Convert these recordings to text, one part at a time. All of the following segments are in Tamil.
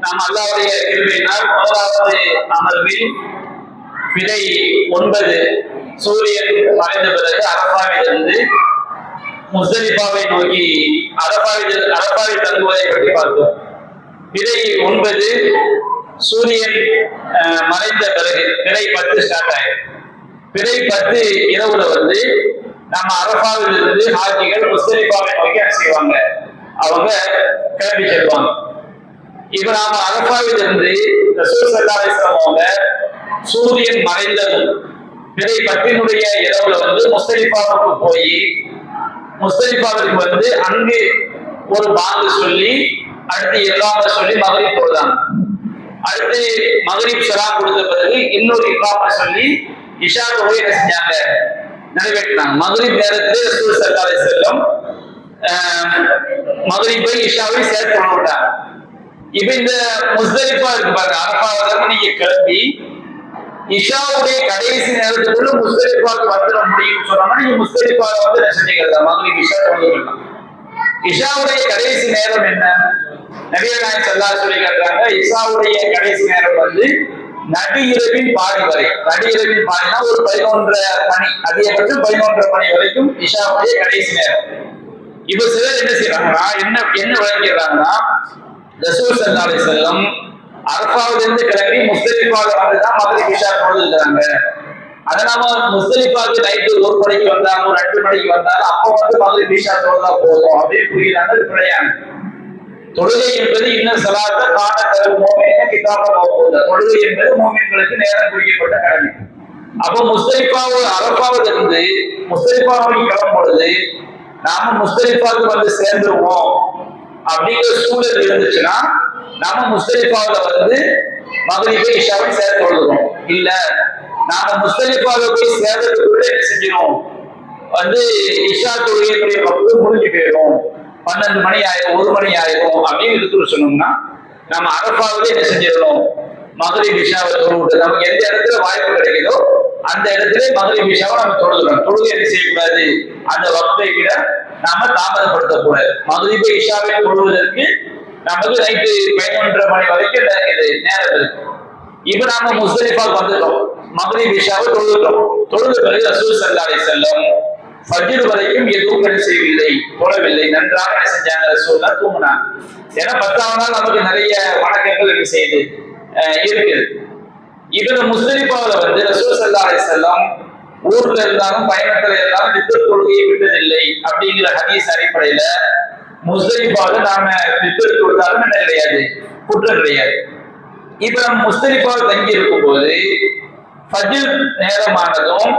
நாம் அல்லாஹ்வுடைய கிருபையினால் முதலாவது அமர்வில் பிறை 9 சூரியன் மறைந்த பிறகு அரஃபாவிலிருந்து முஸ்தலிஃபாவை நோக்கி அரஃபாவில் தங்குவதை பற்றி பார்த்தோம். பிறை 9 சூரியன் மறைந்த பிறகு பிறை 10 ஸ்டார்ட் ஆயிடும். பிறை 10 இரவுல நம்ம அரஃபாவில் இருந்து ஹாஜிகள் முஸ்தலிஃபாவை நோக்கி செய்வாங்க, அவங்க கிளம்பி செல்வாங்க. இப்ப நாம அரஃபாவில் இருந்து ரசூல் ஸல்லல்லாஹு அலைஹி வஸல்லம் அவங்க சூரியன் மறைந்ததும் பிறை 10 இரவுல முஸ்தலிஃபாவுக்கு போய் முஸ்தலிஃபாவிற்கு அங்கு ஒரு பாங்கு சொல்லி அடுத்து இக்காம சொல்லி மகரிப் தொழுதாங்க. அடுத்து மகரிப் ஸலாம் கொடுத்த பிறகு இன்னொரு இக்காம சொல்லி இஷா தொழுகை என்ன செஞ்சாங்க, நிறைவேற்றினாங்க. மகரிப் நேரத்திலே ரசூல் ஸல்லல்லாஹு அலைஹி வஸல்லம் மகரிப்பை இஷாவை சேர்த்து விட்டாங்க. இப்ப இந்த முஸ்தலிஃபா இருக்கு பாருங்க, அரஃபாவிலிருந்து நீங்க கிளம்பி இஷாவுடைய கடைசி நேரத்துக்குள்ள முஸ்தலிஃபாவுக்கு வந்துட முடியும்னு சொன்னா நீங்க முஸ்தலிஃபாவை என்ன செஞ்சுக்கிறதா, மகரிப் இஷா தொழுகலாம். இஷாவுடைய கடைசி நேரம் என்ன, நபிகள் நாயகம் ஸல்லல்லாஹு அலைஹி வஸல்லம் சொல்லி காட்டுறாங்க. இஷாவுடைய கடைசி நேரம் நடு இரவின் பாதி வரை. நடு இரவின் பாதினா ஒரு 11:30 மணி, அதிகபட்சம் 11:30 மணி வரைக்கும் இஷாவுடைய கடைசி நேரம். இப்ப சிலர் என்ன செய்யறாங்கன்னா என்ன விளக்கிறாங்கன்னா ரசூல் ஸல்லல்லாஹு அலைஹி வஸல்லம் அரஃபாவிலிருந்து கிளம்பி முஸ்தலிஃபாவுக்கு வந்துதான் மகரிப் இஷா தொழுதுறாங்க. அதனால முஸ்தலிஃபாவுக்கு நைட்டு 1 மணிக்கு வந்தாங்க, 2 மணிக்கு வந்தாங்க, அப்ப மகரிப் இஷா தொழுதா போதும் அப்படின்னு புரியுறாங்க. அது பிழையானது. தொழுகை என்பது இன்னும் சலாத்த காண தரும் மோமின கிதாப மௌகூதா. தொழுகை என்பது மோமின்களுக்கு நேரம் குறிக்கப்பட்ட கடமை. அப்ப அரஃபாவில் இருந்து முஸ்தலிஃபாவுக்கு கிளம்பும் பொழுது நாம முஸ்தலிஃபாவுக்கு சேர்ந்துருவோம் அப்படிங்கிற சூழல் இருந்துச்சுன்னா நாம முஸ்தலிஃபாவில் மகரிபை இஷாவை சேர்த்து கொள்ளுறோம். இல்ல நாம முஸ்தலிஃபாவில் போய் சேர்றதுக்குள்ள என்ன செஞ்சிடும், இஷா தொழுகையுடைய பக்கம் முடிஞ்சு போயிடும், 12 மணி ஆயிரும், 1 மணி ஆயிரும் அப்படின்னு இருக்கு சொன்னோம்னா நம்ம அரஃபாவிலே என்ன செஞ்சிடணும், மகரிப் இஷாவை தொழுவிட்டு நமக்கு எந்த இடத்துல வாய்ப்பு கிடைக்குதோ அந்த இடத்துல மகரிப் இஷாவை நம்ம தொழுகிறோம். தொழுகை என்ன செய்யக்கூடாது, அந்த வக்தை விட நாம தாமதப்படுத்தக்கூடாது. மகரிப் இஷாவை தொழுவதற்கு நமக்கு நைட்டு 11:30 மணி வரைக்கும் நேரம் இருக்கு. இப்ப நாம முஸ்தலிஃபாவுக்கு வந்துட்டோம், மகரிப் இஷாவை தொழுகிறோம். தொழுத பிறகு ரசூல் ஸல்லல்லாஹு அலைஹி வஸல்லம் ஃபஜ்ர் வரைக்கும் எதுவும் என்ன செய்யவில்லை, தொழவில்லை. நன்றாக என்ன செஞ்சாங்க, ரசூலுல்லாஹ் தூங்கினாங்க. ஏன்னா 10ஆம் நாள் நமக்கு நிறைய வணக்கங்கள் என்ன செய்யுது இருக்குது. இதுல முஸ்தலிஃபாவில் ரசூல் ஸல்லல்லாஹு அலைஹி வஸல்லம் ஊர்ல இருந்தாலும் பயணத்துல இருந்தாலும் வித்ர் தொழுகையை விட்டதில்லை அப்படிங்கிற ஹதீஸ் அடிப்படையில முஸ்தலிஃபாவில் நாம வித்ர் தொழுதாலும் என்ன கிடையாது, குற்றம் கிடையாது. இப்ப நம்ம முஸ்தலிஃபாவில் தங்கி இருக்கும் போது ஃபஜ்ர் நேரமானதும்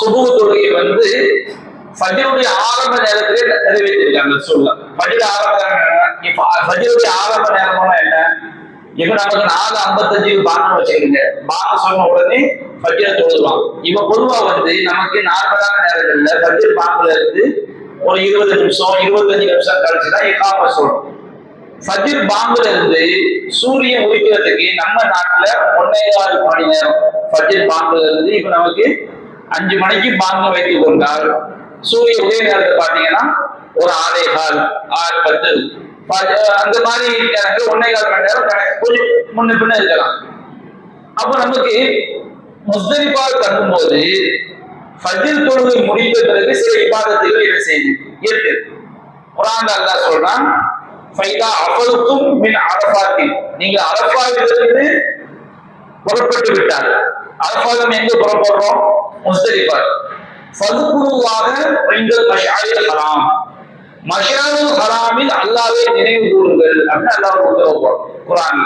சுபஹ் தொழுகை ஃபஜ்ருடைய ஆரம்ப நேரத்திலே நிறைவேற்றிருக்காங்க. சொல்லலாம் ஃபஜ்ருடைய ஆரம்ப நேரம்னா என்ன, இப்ப நமக்கு 4:55 பாங்க வச்சுக்கிங்க, பாங்க சொன்ன உடனே ஃபஜ்ரை தொழுதுவாங்க. இப்ப பொதுவா நமக்கு நார்மலான நேரங்கள்ல ஃபஜ்ர் பாங்குல இருந்து ஒரு 20 நிமிஷம் 25 நிமிஷம் கழிச்சுதான் இகாம சொல்லணும். ஃபஜ்ர் பாங்குல இருந்து சூரியன் உதிக்கிறதுக்கு நம்ம நாட்டுல 1.25 மணி நேரம். ஃபஜ்ர் பாங்குல இருந்து இப்ப நமக்கு 5 மணிக்கு பாங்க வைத்துக் கொண்டால் சூரிய உதய நேரத்தை பாத்தீங்கன்னா ஒரு 6:15 6:10 அந்த மாதிரி 1.25 மணி நேரம் கொஞ்சம் முன்ன பின்ன இருக்கலாம். அப்ப நமக்கு முஸ்தலிஃபாவுக்கு தங்கும்போது ஃபஜ்ர் தொழுகை முடித்த பிறகு சில இபாதத்துகள் என்ன செய்யுது இருக்கு. குர்ஆன்ல அல்லாஹ் சொல்றான், ஃபைதா அஃபல்தும் மின் அரஃபாத்தின், நீங்க அரஃபாவிலிருந்து புறப்பட்டு விட்டால். அரஃபாவில் எங்க புறப்படுறோம், முஸ்தலிஃபா. ஃபதுகுருல்லாஹ இன்தல் மஷ்அரில் ஹராம், மஷ்அருல் ஹராமில் அல்லாஹ்வை நினைவு கூறுங்கள் அப்படின்னு அல்லாஹ் உத்தரவு குர்ஆன்ல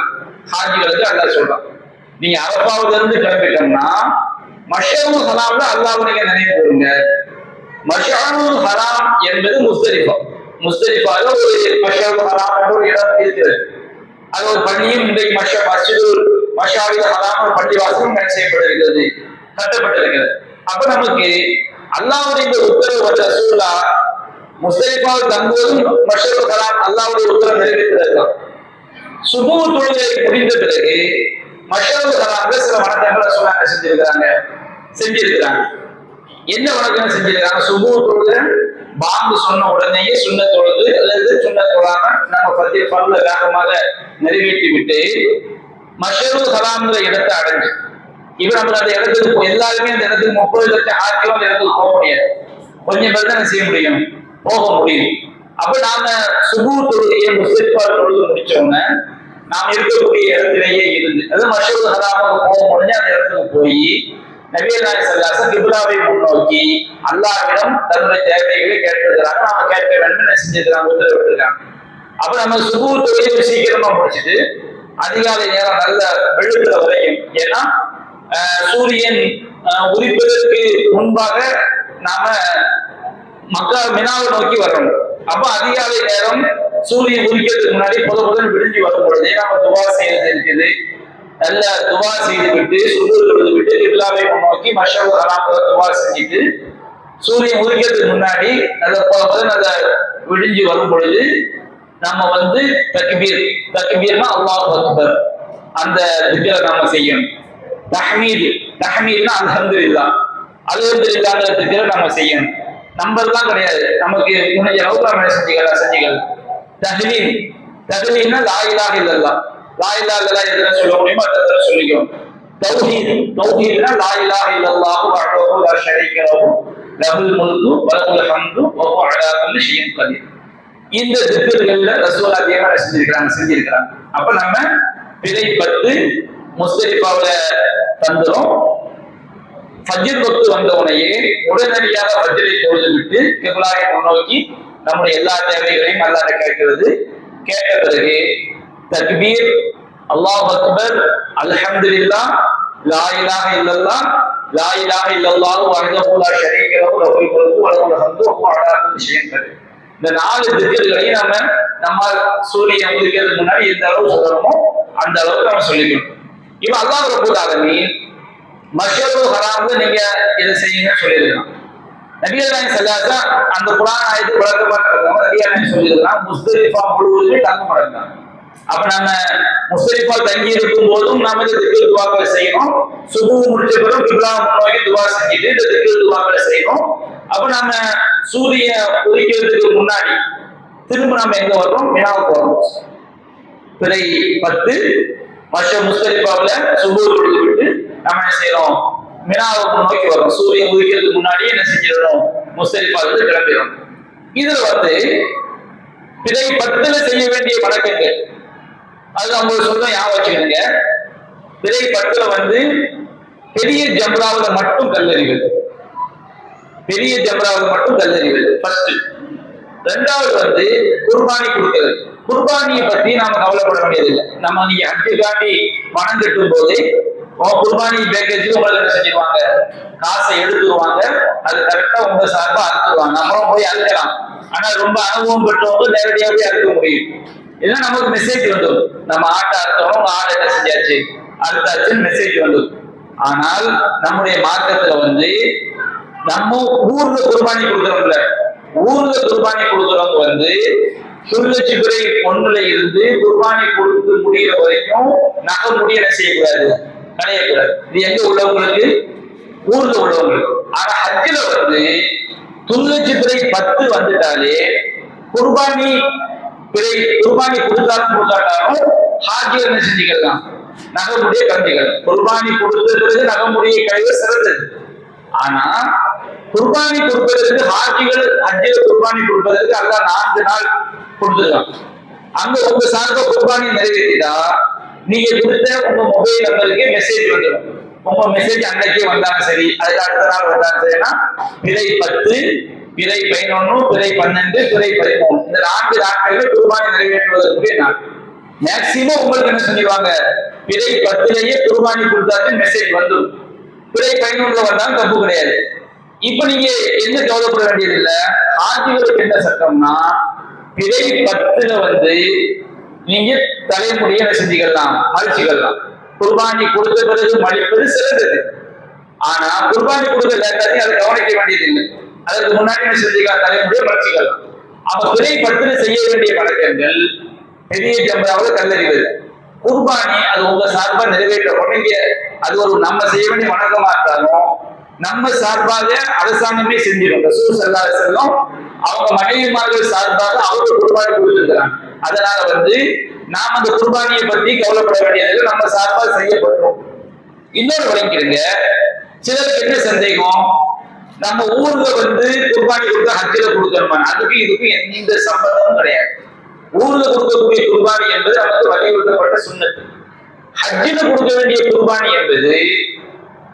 ஹாஜிகளுக்கு அல்லாஹ் சொல்றான். நீங்க அரஃபாவில இருந்து கிளம்பிட்டோம்னா மஷ்அருல் ஹராம்ல அல்லாஹ்வை நீங்க நினைவு கூறுங்க. மஷ்அருல் ஹராம் என்பது முஸ்தலிஃபா. முஸ்தலிஃபால ஒரு மஷ்அருல் ஹராம் என்ற ஒரு இடம் இருக்கிறது. அது ஒரு பள்ளியும் இன்றைக்கு மஷ்அருல் ஹராம் ஒரு பள்ளிவாசலும் செய்யப்பட்டிருக்கிறது, கட்டப்பட்டிருக்கிறது. அப்ப நமக்கு அல்லாஹ்வுடைய உத்தரவு ரசூலுல்லாஹ் முஸ்தலிஃபாவில் தங்குவதும் மஷ்அருல் ஹராம் அல்லாஹ்வுடைய உத்தரவு நிறைவேற்றிருக்கிறார். சுபஹ் தொழுகை முடிந்த பிறகு மஷ்அருல் ஹராம்ல சில வணக்கங்களை ரசூலுல்லாஹ் செஞ்சிருக்கிறாங்க. என்ன வணக்கம் செஞ்சிருக்காங்க, சுபஹ் தொழுகை பாங்கு சொன்ன உடனேயே சுண்ண தொழுது அல்லது சுண்ண தொழாம நம்ம பல்ல வேகமாக நிறைவேற்றி விட்டு மஷருல் ஹராம்ங்கிற இடத்தை அடைஞ்சு இப்ப நம்ம அந்த இடத்துக்கு எல்லாருமே அந்த இடத்துக்கு 30 லட்சம் ஆட்களும் அந்த இடத்துக்கு போக முடியாது. கொஞ்சம் பேர் தான் செய்ய முடியும், போக முடியும். அப்ப நாம சுபூ தொழுகையை முஸ்லிம்பால் தொழுது முடிச்சோம்னா நாம் இருக்கக்கூடிய இடத்திலேயே இருந்து அது மஷருல் ஹராமுக்கு போக முடிஞ்சு அந்த இடத்துக்கு போய் நபிகள் நாயகம் ஸல்லல்லாஹு அலைஹி வஸல்லம் கிப்லாவை முன்னோக்கி அல்லாஹ்விடம் தன்னுடைய தேவைகளை கேட்டிருக்கிறாங்க. நாம கேட்க வேண்டும் என்ன செஞ்சிருக்காங்க, உத்தரவிட்டிருக்காங்க. அப்ப நம்ம சுபூ தொழுகையை சீக்கிரமா முடிச்சுட்டு அதிகாலை நேரம் நல்ல வெளுக்கிற வரைக்கும், ஏன்னா சூரியன் உதிப்பதற்கு முன்பாக நாம மக்கா மினாவை நோக்கி வரணும். அப்ப அதிகாலை நேரம் சூரியன் உதிக்கிறதுக்கு முன்னாடி முதல் விடிஞ்சு வரும் பொழுதே நாம துவா செய்யறது இருக்குது. நல்ல துவா செய்து விட்டு சுபூ தொழுது விட்டு கிப்லாவை முன்னோக்கி மஷருல் ஹராம் துவா செஞ்சுட்டு சூரியன் உதிக்கிறதுக்கு முன்னாடி நல்ல விடிஞ்சு வரும் பொழுது நம்ம தக்பீர்னா அல்லாஹ் அக்பர் அந்த திக்ரை நாம செய்யணும். தஹ்மீத்னா அல்ஹம்துலில்லாஹ் அல்ஹம்துலில்லாஹ்ங்கிற திக்ரை நாம செய்யணும். நம்பர்லாம் கிடையாது, நமக்கு முடிஞ்ச அளவுக்கு நம்ம செஞ்சுக்கலாம். தஹ்லீல்னா லா இலாஹ இல்லல்லாஹ், லா இலாஹ இல்லல்லாஹ் எதுல சொல்ல முடியுமோ அதை சொல்லிக்கணும். தௌஹீத்னா லா இலாஹ இல்லல்லாஹு வஹ்தஹு லா ஷரீக லஹு லஹுல் முல்கு வ லஹுல் ஹம்து வ ஹுவ அலா குல்லி ஷைஇன் கதீர். இந்த திக்ர்கள்ல ரசூல் அதிகமா செஞ்சிருக்கிறாங்க. அப்ப நம்ம பிறை 10 முஸ்தலிஃபாவுல தந்துரும். ஃபஜ்ர் வக்து வந்த உடனே உடனடியாக ஃபஜ்ரை தொழுது விட்டு கிப்லாவை முன்னோக்கி நம்முடைய எல்லா தேவைகளையும் அல்லாஹ்வை கேட்கிறது. கேட்ட பிறகு தக்பீர், அல்லாஹ் அக்பர், அல்ஹம்துலில்லாஹ், லா இலாஹ இல்லல்லாஹ், லா இலாஹ இல்லல்லாஹு வஹ்தஹு லா ஷரீக லஹு லஹுல் முல்கு வ லஹுல் ஹம்து வ ஹுவ அலா குல்லி ஷைஇன் கதீர். இந்த 4 திக்ர்களையும் நம்ம சூரியன் உதிக்கிறதுக்கு முன்னாடி எந்த அளவு சொல்லணுமோ அந்த அளவுக்கு நம்ம சொல்லிக்கணும். இப்ப அல்லாஹ் ரப்பல் ஆலமீன் மஷருல் ஹராம்ல நீங்க இதை செய்யுங்கன்னு சொல்லியிருக்கலாம். நபிகள் நாயகம் ஸல்லல்லாஹு அலைஹி வஸல்லம் அந்த குர்ஆன் ஆயத்து விளக்கமா நடந்தவங்க நபிகள் நாயகம் சொல்லியிருக்கலாம் முஸ்தலிஃபா முழுவதுமே தங்க மாட்டாங்க. அப்ப நம்ம முஸ்தலிஃபா தங்கி இருக்கும் போதும் நாம இந்த திக்ர் துஆக்களை செய்யணும். சுபூ முடிச்ச பிறகு கிப்லா முன்னோக்கி துஆ செஞ்சுட்டு இந்த திக்ர் துஆக்களை செய்யணும். அப்ப நம்ம சூரிய உதிக்கிறதுக்கு முன்னாடி திரும்ப நம்ம எங்க வர்றோம், மினாவுக்கு வர்றோம். பிறை 10 முஸ்தலிஃபாவுல சுபூ தொழுது விட்டு நம்ம என்ன செய்யறோம், மினாவுக்கு நோக்கி வரும். சூரியன் உதிக்கிறதுக்கு முன்னாடி என்ன செஞ்சிடணும், முஸ்தலிஃபாவுக்கு கிளம்பிடும். இதுல பிறை 10ல செய்ய வேண்டிய வணக்கங்கள் அது உங்களுக்கு சொல்ல ஞாபகம் வச்சுக்கணுங்க. பிறை 10ல பெரிய ஜம்ராவுல மட்டும் கல்லறிவது, பெரிய ஜம்ராவுல மட்டும் கல்லறிவது ஃபர்ஸ்ட். ரெண்டாவது குர்பானி கொடுக்கிறது. குர்பானியை பத்தி நாம கவலைப்பட வேண்டியதில்லை. நம்ம நீங்க ஹஜ்ஜுக்காண்டி பணம் கட்டும் போது குர்பானி பேக்கேஜ் உங்களுக்கு என்ன செஞ்சிருவாங்க, காசை எடுத்துருவாங்க. அது கரெக்டா உங்க சார்பா அறுத்துருவாங்க. நம்மளும் போய் அறுக்கலாம். ஆனா ரொம்ப அனுபவம் பெற்றவங்க நேரடியாக போய் அறுக்க முடியும். இதெல்லாம் நமக்கு மெசேஜ் வந்துடும், நம்ம ஆட்டை அறுத்தவங்க ஆடை என்ன செஞ்சாச்சு அறுத்தாச்சுன்னு மெசேஜ் வந்துடும். ஆனால் நம்முடைய மார்க்கத்துல நம்ம ஊர்ல குர்பானி கொடுக்குறோம்ல, ஊர்ல குர்பானி கொடுக்குறவங்க சுருளச்சி பிறை 1ல இருந்து குர்பானி கொடுத்து முடிகிற வரைக்கும் நகை முடிய என்ன செய்யக்கூடாது, களையக்கூடாது. இது எங்க உள்ளவங்களுக்கு, ஊர்ல உள்ளவங்களுக்கு. ஆனா ஹஜ்ஜில துள்ளச்சி பிறை 10 வந்துட்டாலே குர்பானி கொடுக்காட்டாலும் ஹாஜி என்ன செஞ்சுக்கலாம், நகை முடிய கலந்துக்கலாம். குர்பானி கொடுத்த பிறகு நகை முடிய கழிவு சிறந்தது. ஆனா குர்பானி கொடுப்பதற்கு ஹாஜிகள் ஹஜ்ஜில குர்பானி கொடுப்பதற்கு அல்லாஹ் 4 நாள் கொடுத்துருக்கான். அங்க உங்க சார்பா குர்பானி நிறைவேற்றிட்டா நீங்க கொடுத்த உங்க மொபைல் நம்பருக்கு மெசேஜ் வந்துடும். உங்க மெசேஜ் அன்னைக்கே வந்தாலும் சரி, அதுக்கு அடுத்த நாள் வந்தாலும் சரினா பிறை 10, பிறை 11, பிறை 12, பிறை 13 இந்த 4 நாட்கள்ல குர்பானி நிறைவேற்றுவதற்குரிய நாள். மேக்சிமம் உங்களுக்கு என்ன சொல்லிடுவாங்க, பிறை 10லயே குர்பானி கொடுத்தாச்சு மெசேஜ் வந்துடும். பிறை 11ல வந்தாலும் தப்பு கிடையாது. இப்ப நீங்க என்ன கவலைப்பட வேண்டியது இல்ல. ஆட்சிகளுக்கு என்ன சட்டம்னா பிறை 10ல நீங்க தலைமுடிய செஞ்சுக்கலாம், மழிச்சுக்கலாம். குர்பானி கொடுத்த பிறகு மழிப்பது சிறந்தது. ஆனா குர்பானி கொடுக்க லேட்டாச்சு அதை கவனிக்க வேண்டியது இல்லை. அதற்கு முன்னாடி என்ன செஞ்சுக்கலாம், தலைமுடிய மழிச்சுக்கலாம். அப்ப பிறை 10ல செய்ய வேண்டிய வணக்கங்கள் பெரிய ஜம்ராவுல கல்லறிவது. குர்பானி அது உங்க சார்பா நிறைவேற்றப்படும். அது ஒரு நம்ம செய்ய வேண்டிய வணக்கமா இருந்தாலும் நம்ம சார்பாக அரசாங்கமே செஞ்சிடும். ரசூல் ஸல்லல்லாஹு அலைஹி வஸல்லம் அவங்க மனைவிமார்கள் சார்பாக அவங்க குர்பானி கொடுத்திருக்கிறாங்க. அதனால நாம் அந்த குர்பானியை பத்தி கவலைப்பட வேண்டியது நம்ம சார்பாக செய்யப்பட்டோம். இன்னொரு வழங்கிருங்க, சிலருக்கு என்ன சந்தேகம், நம்ம ஊர்ல குர்பானி கொடுத்தா ஹஜ்ஜில கொடுக்கணுமா? அதுக்கு இதுக்கு எந்த சம்பந்தமும் கிடையாது. ஊர்ல கொடுக்கக்கூடிய குர்பானி என்பது நமக்கு வலியுறுத்தப்பட்ட சுன்னத். ஹஜ்ஜில கொடுக்க வேண்டிய குர்பானி என்பது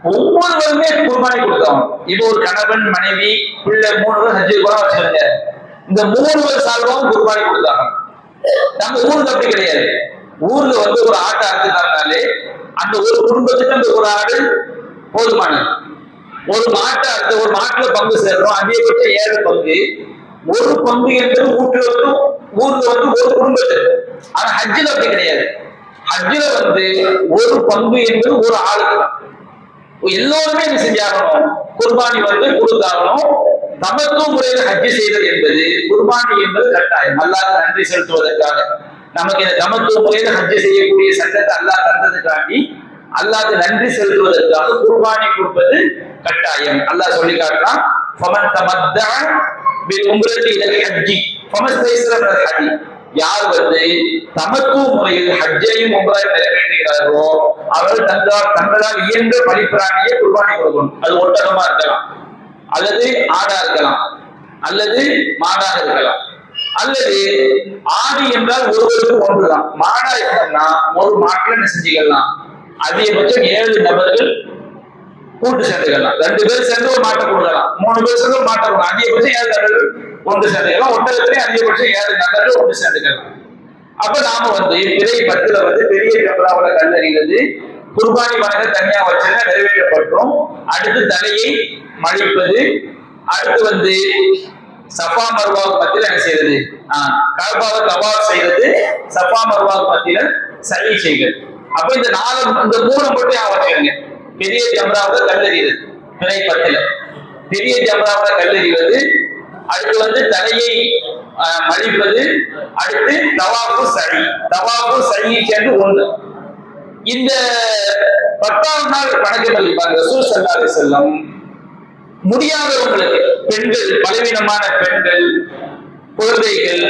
ஒவ்வொருவருமே குர்பானி கொடுத்தோம். இப்போ ஒரு கணவன் மனைவி பிள்ளை 3 பேர் ஹஜ்ஜுக்கு கூட வச்சிருங்க, இந்த 3 பேர் சார்பாகவும் குர்பானி கொடுத்தாங்க. நம்ம ஊர்ல அப்படி கிடையாது. ஊர்ல ஒரு ஆட்டை அறுத்துட்டாங்கனாலே அந்த ஒரு குடும்பத்துக்கு அந்த ஒரு ஆடு போதுமானது. ஒரு மாட்டை அறுத்து ஒரு மாட்டுல பங்கு சேர்றோம், அதிகபட்சம் 7 பங்கு. ஒரு பங்கு என்பது ஊர்ல ஒரு குடும்பத்துக்கு. ஆனா ஹஜ்ஜில அப்படி கிடையாது. ஹஜ்ஜில ஒரு பங்கு என்பது ஒரு ஆளுக்கு தான். எல்லோருமே என்ன செஞ்சாகணும், குர்பானி கொடுத்தாகணும். தமத்துவ முறையில் ஹஜ்ஜி செய்வது என்பது குர்பானி என்பது கட்டாயம். அல்லாஹ்வுக்கு நன்றி செலுத்துவதற்காக நமக்கு இந்த தமத்துவ முறையில் ஹஜ்ஜி செய்யக்கூடிய சட்டத்தை அல்லாஹ் தந்ததுக்காண்டி அல்லாஹ்வுக்கு நன்றி செலுத்துவதற்காக குர்பானி கொடுப்பது கட்டாயம். அல்லாஹ் சொல்லி காட்டுறான், ஃபமன் தமத்தஅ பில் உம்ரத்தி இலல் ஹஜ்ஜி ஃபமஸ்தைஸர மினல் ஹஜ்ஜி. யார் தமத்துவ முறையில் ஹஜ்ஜையும் உம்ராவையும் நிறைவேற்றுகிறார்களோ அவர்கள் தங்களால் இயன்ற பலிப்பிராணியை குர்பானி கொடுக்கணும். அது ஒட்டகமா இருக்கலாம், அல்லது ஆடா இருக்கலாம், அல்லது மாடாக இருக்கலாம், அல்லது ஆடு என்றால் ஒருவருக்கு ஒன்றுதான். மாடா இருக்கணும்னா ஒரு மாட்டுல என்ன செஞ்சுக்கலாம், அதிகபட்சம் 7 நபர்கள் கூட்டு சேர்ந்துக்கலாம். 2 பேர் சேர்ந்து ஒரு மாட்டை கொடுக்கலாம், 3 பேர் சேர்ந்து ஒரு மாட்டை கொடுக்கலாம். அதிகபட்சம் 7 நபர்கள் ஒன்று சேர்ந்துக்கலாம். ஒட்டகத்திலே அதிகபட்சம் 7 நபர்கள் ஒன்று சேர்ந்துக்கலாம். அப்ப நாம பிறை 10 பெரிய ஜம்ராவுல கல்லறிவது குர்பானி வணங்க தனியா வச்சுன்னா நிறைவேற்றப்பட்டோம். அடுத்து தலையை மழிப்பது, அடுத்து சஃபா மர்வாவுக்கு மத்தியில என்ன செய்யறது, கஅபாவை தவாப் செய்யறது, சஃபா மர்வாவுக்கு மத்தியில சயி செய்கிறது. அப்ப இந்த 3 மட்டும் வச்சுக்கோங்க. பெரிய ஜம்ராவுல கல்லறிவது பிறை 10, பெரிய ஜம்ராவுல கல்லறிவது, அடுத்து தலையை மழிப்பது, அடுத்து தவாஃபு சயி. தவாஃபு சயி சேர்ந்து 1. இந்த 10ஆம் நாள் வணக்கம் அளிப்பாங்க. ரசூல் ஸல்லல்லாஹு அலைஹி வஸல்லம் முடியாதவங்களுக்கு, பெண்கள், பலவீனமான பெண்கள், குழந்தைகள்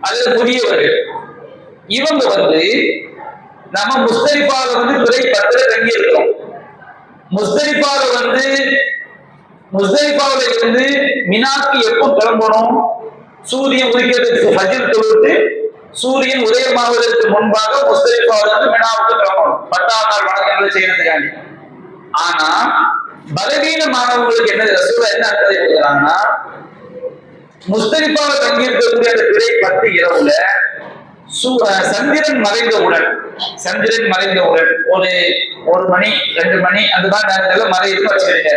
அல்லது முதியவர்கள், இவங்க நம்ம முஸ்தலிஃபால பிறை 10 தங்கி இருக்கிறோம். முஸ்தலிஃபாவில இருந்து மினாக்கு எப்போ கிளம்பணும், சூரியன் உதிக்கிறதுக்கு ஃபஜ்ர் தொழுது சூரியன் உதயமாவதற்கு முன்பாக முஸ்தலிஃபாவில மினாவுக்கு கிளம்பணும் 10ஆம் நாள் வணக்கங்களை செய்யறதுக்காண்டி. ஆனா பலவீனமானவங்களுக்கு என்ன ரசூல் என்ன அர்த்தம் கொடுக்குறாங்கன்னா, முஸ்தலிஃபாவில தங்கி இருக்கக்கூடிய அந்த பிறை 10 இரவுல சந்திரன் மறைந்தவுடன் ஒரு மணி 2 மணி அந்த மாதிரி நேரத்துல மறைந்து வச்சிருக்க.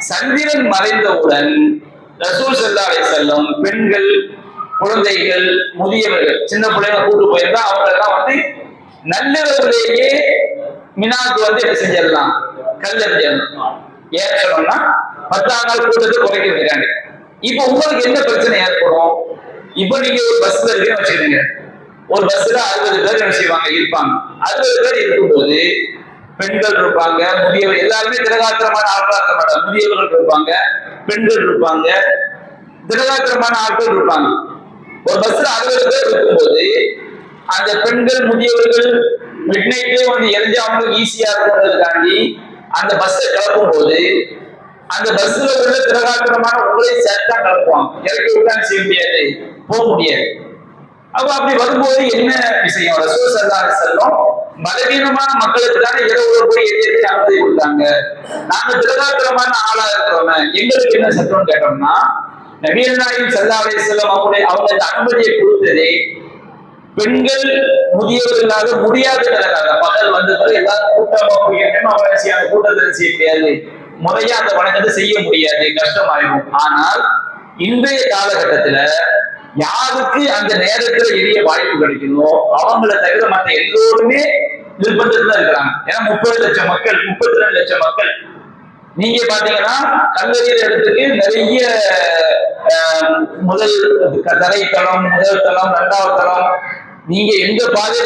சந்திரன் மறைந்தவுடன் ரசூல் ஸல்லல்லாஹு அலைஹி வஸல்லம் பெண்கள், குழந்தைகள், முதியவர்கள், சின்ன பிள்ளைங்க கூட்டு போயிருந்தா அவங்க எல்லாம் நள்ளிரவுலேயே மினாக்கு என்ன செஞ்சிடலாம், கல்லெறிஞ்சிடலாம். ஏன் சொன்னோம்னா 10ஆம் நாள் கூட்டத்தை குறைக்கிறதுக்காண்டி. இப்ப உங்களுக்கு என்ன பிரச்சனை ஏற்படும், இப்ப நீங்க ஒரு பஸ்ல இருக்குன்னு வச்சுக்கீங்க. ஒரு பஸ்ல 60 பேர் என்ன செய்வாங்க, இருப்பாங்க. 60 பேர் இருக்கும்போது பெண்கள் இருப்பாங்க, முதியவர், எல்லாருமே திரகாத்திரமான ஆட்களா இருக்க மாட்டாங்க. முதியவர்கள் இருப்பாங்க, பெண்கள் இருப்பாங்க, திரகாத்திரமான ஆட்கள் இருப்பாங்க. ஒரு பஸ்ல 60 பேர் இருக்கும்போது அந்த பெண்கள், முதியவர்கள் மிட் நைட்லயே எரிஞ்சு அவங்களுக்கு ஈஸியா இருக்கிறதுக்காண்டி அந்த பஸ்ஸை கிளப்பும் போது அந்த பஸ்ல உள்ள திரகாத்திரமான உங்களை சேர்த்தா கிளப்புவாங்க. இறக்கி விட்டா செய்ய முடியாது, போக முடியாது. அப்ப அப்படி வரும்போது என்ன விஷயம், ரசூல் ஸல்லல்லாஹு அலைஹி வஸல்லம் பலவீனமான மக்களுக்கு தானே இரவுல போய் எதிர்த்து அனுமதி கொடுத்தாங்க. நாங்க திரகாத்திரமான ஆளா இருக்கிறோம், எங்களுக்கு என்ன சட்டம் கேட்டோம்னா, நபிகள் நாயகம் ஸல்லல்லாஹு அலைஹி வஸல்லம் அவங்க இந்த அனுமதியை கொடுத்ததே பெண்கள், முதியவர்களாக முடியாதவர்களாக பகல் எல்லாரும் கூட்டமா போய் அவங்க கூட்டத்தை செய்ய முடியாது, முறையா அந்த வணக்கத்தை செய்ய முடியாது, கஷ்டமாயிடும். ஆனால் இன்றைய காலகட்டத்துல யாருக்கு அந்த நேரத்துல எரிய வாய்ப்பு கிடைக்கணும், அவங்களை தவிர மற்ற எல்லோருமே நிர்பந்தத்துல இருக்கிறாங்க. ஏன்னா 30 லட்சம் மக்கள், 32 லட்சம் மக்கள். நீங்க பாத்தீங்கன்னா கல்லறிய இடத்துக்கு நிறைய முதல் தரைத்தளம், முதல் தளம், 2வது தளம், நீங்க எந்த பாதை,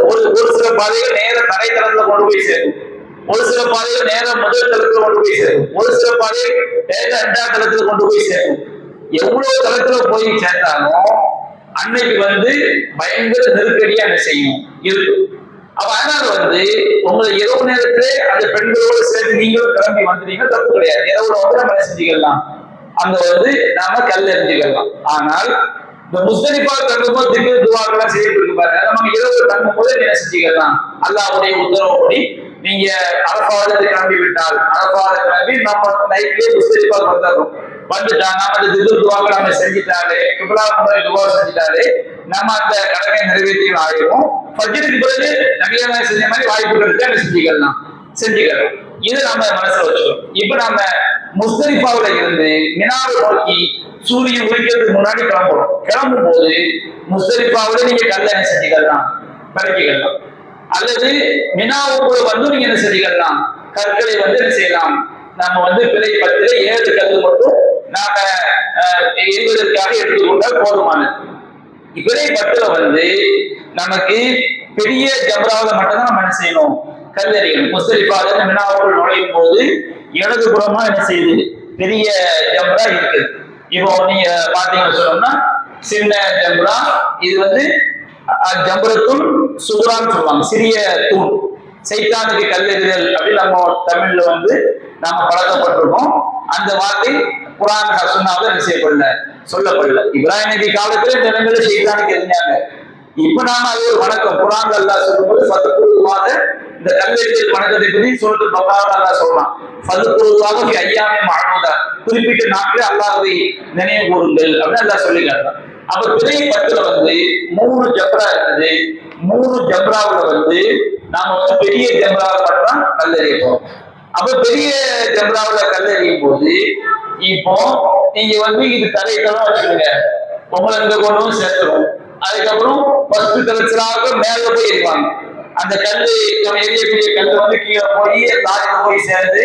ஒரு சில பாதைகள் நேர தரைத்தளத்துல கொண்டு போய் சேரும். ஒரு சில பாதைகள் நேரம் முதல் தளத்துல கொண்டு போய் சேரும், ஒரு சில பாதை நேரம் இரண்டாம் தளத்துல கொண்டு போய் சேரும். எவ்வளவு தளத்துல போய் சேர்த்தாலும் அன்னைக்கு பயங்கர நெருக்கடியா என்ன செய்யும் இருக்கு. அப்ப அதனால உங்களை இரவு நேரத்திலே அந்த பெண்களோடு சேர்த்து நீங்களும் கிளம்பி வந்துட்டீங்க, தப்பு கிடையாது. இரவுல நம்ம என்ன செஞ்சுக்கலாம், அங்க நாம கல் எறிஞ்சுக்கலாம். ஆனால் இந்த முஸ்தலிஃபா தங்கும்போது திக்ர் துஆக்கள் செய்யிட்டு இருக்கு பாருங்க, நம்ம இரவு தங்கும்போது என்ன செஞ்சுக்கலாம், அல்லாஹ்வுடைய உத்தரவுப்படி நீங்க அரஃபாவுல கிளம்பி விட்டால் அரஃபாவுல கிளம்பி நம்ம நைட்லயே முஸ்தலிஃபா வந்துட்டா நாம அந்த திக்ர் துஆக்கள் நம்ம செஞ்சுட்டாலே, கிப்லா முறை துஆ செஞ்சுட்டாலே நம்ம அந்த கடமை நிறைவேற்றி ஆயிடும். ஃபஜ்ருக்கு பிறகு நபியல்லாஹ் செஞ்ச மாதிரி வாய்ப்புகள் இருக்கு, என்ன செஞ்சுக்கலாம். இது நம்ம மனசுல வச்சுக்கணும். இப்ப நம்ம முஸ்தலிஃபாவுல இருந்து மினாவை நோக்கி சூரியன் உதிக்கிறதுக்கு முன்னாடி கிளம்பும் போது முஸ்தலிஃபாவுல நீங்க கல்ல என்ன செஞ்சுக்கலாம், பறக்கிக்கலாம். அல்லது மினாவுக்குள்ள நீங்க என்ன செஞ்சுக்கலாம், கற்களை என்ன செய்யலாம், நம்ம பிறை 10 7 கல் மட்டும் நாம எரிவதற்காக எடுத்துக்கொண்டால் போதுமானது. பிறை 10 நமக்கு பெரிய ஜம்ராவில மட்டும்தான் நம்ம என்ன செய்யணும், கல் எறியணும். முஸ்தலிஃபால மினாவுக்குள் நுழையும் போது இடது புறமா என்ன செய்யுது, பெரிய ஜம்ரா இருக்குது. இப்போ நீங்க பாத்தீங்கன்னு சொன்னோம்னா சின்ன ஜம்ரா, இது ஜம்ரத்துல் சுக்ரான்னு சொல்லுவாங்க, சிறிய தூண். சைத்தானுக்கு கல்லெறிதல் அப்படின்னு நம்ம தமிழ்ல நாம பழக்கப்பட்டிருக்கோம். அந்த வார்த்தை குர்ஆன் சுன்னாவுல என்ன செய்யப்படல, சொல்லப்படல. இப்ராஹிம் நபி காலத்துல இந்த இடங்கள்ல சைத்தானுக்கு எரிஞ்சாங்க. இப்ப நாம அது ஒரு வணக்கம் குர்ஆன்ல அல்லாஹ் சொல்லும்போது ஃபத்குருல்லாஹ், இந்த கல்லெறிதல் வணக்கத்தை பற்றி சூரத்துல் பக்ரால அல்லாஹ் சொல்றான். ஃபத்குருல்லாஹ் ஃபி அய்யாமி மஅதூதா, குறிப்பிட்ட நாட்களில் அல்லாஹ்வை நினைவு கூறுங்கள் அப்படின்னு அல்லாஹ் சொல்லி காட்டுறான். அப்ப பிறை 10 3 ஜம்ரா இருக்குது. 3 ஜம்ராவுல நாம பெரிய ஜம்ராவை மட்டும் கல்லெறிய போறோம். அப்ப பெரிய ஜம்ராவுல கல்லெறியும் போது இப்போ நீங்க இது தரைத்தளம் வச்சுக்கோங்க, உங்களை இந்த கொண்டும் சேர்த்துரும். அதுக்கப்புறம் 10 தளத்திலாக மேல போய் எரிவாங்க. அந்த கல்லு எரியக்கூடிய கல்லு கீழே போய் லாரில போய் சேர்ந்து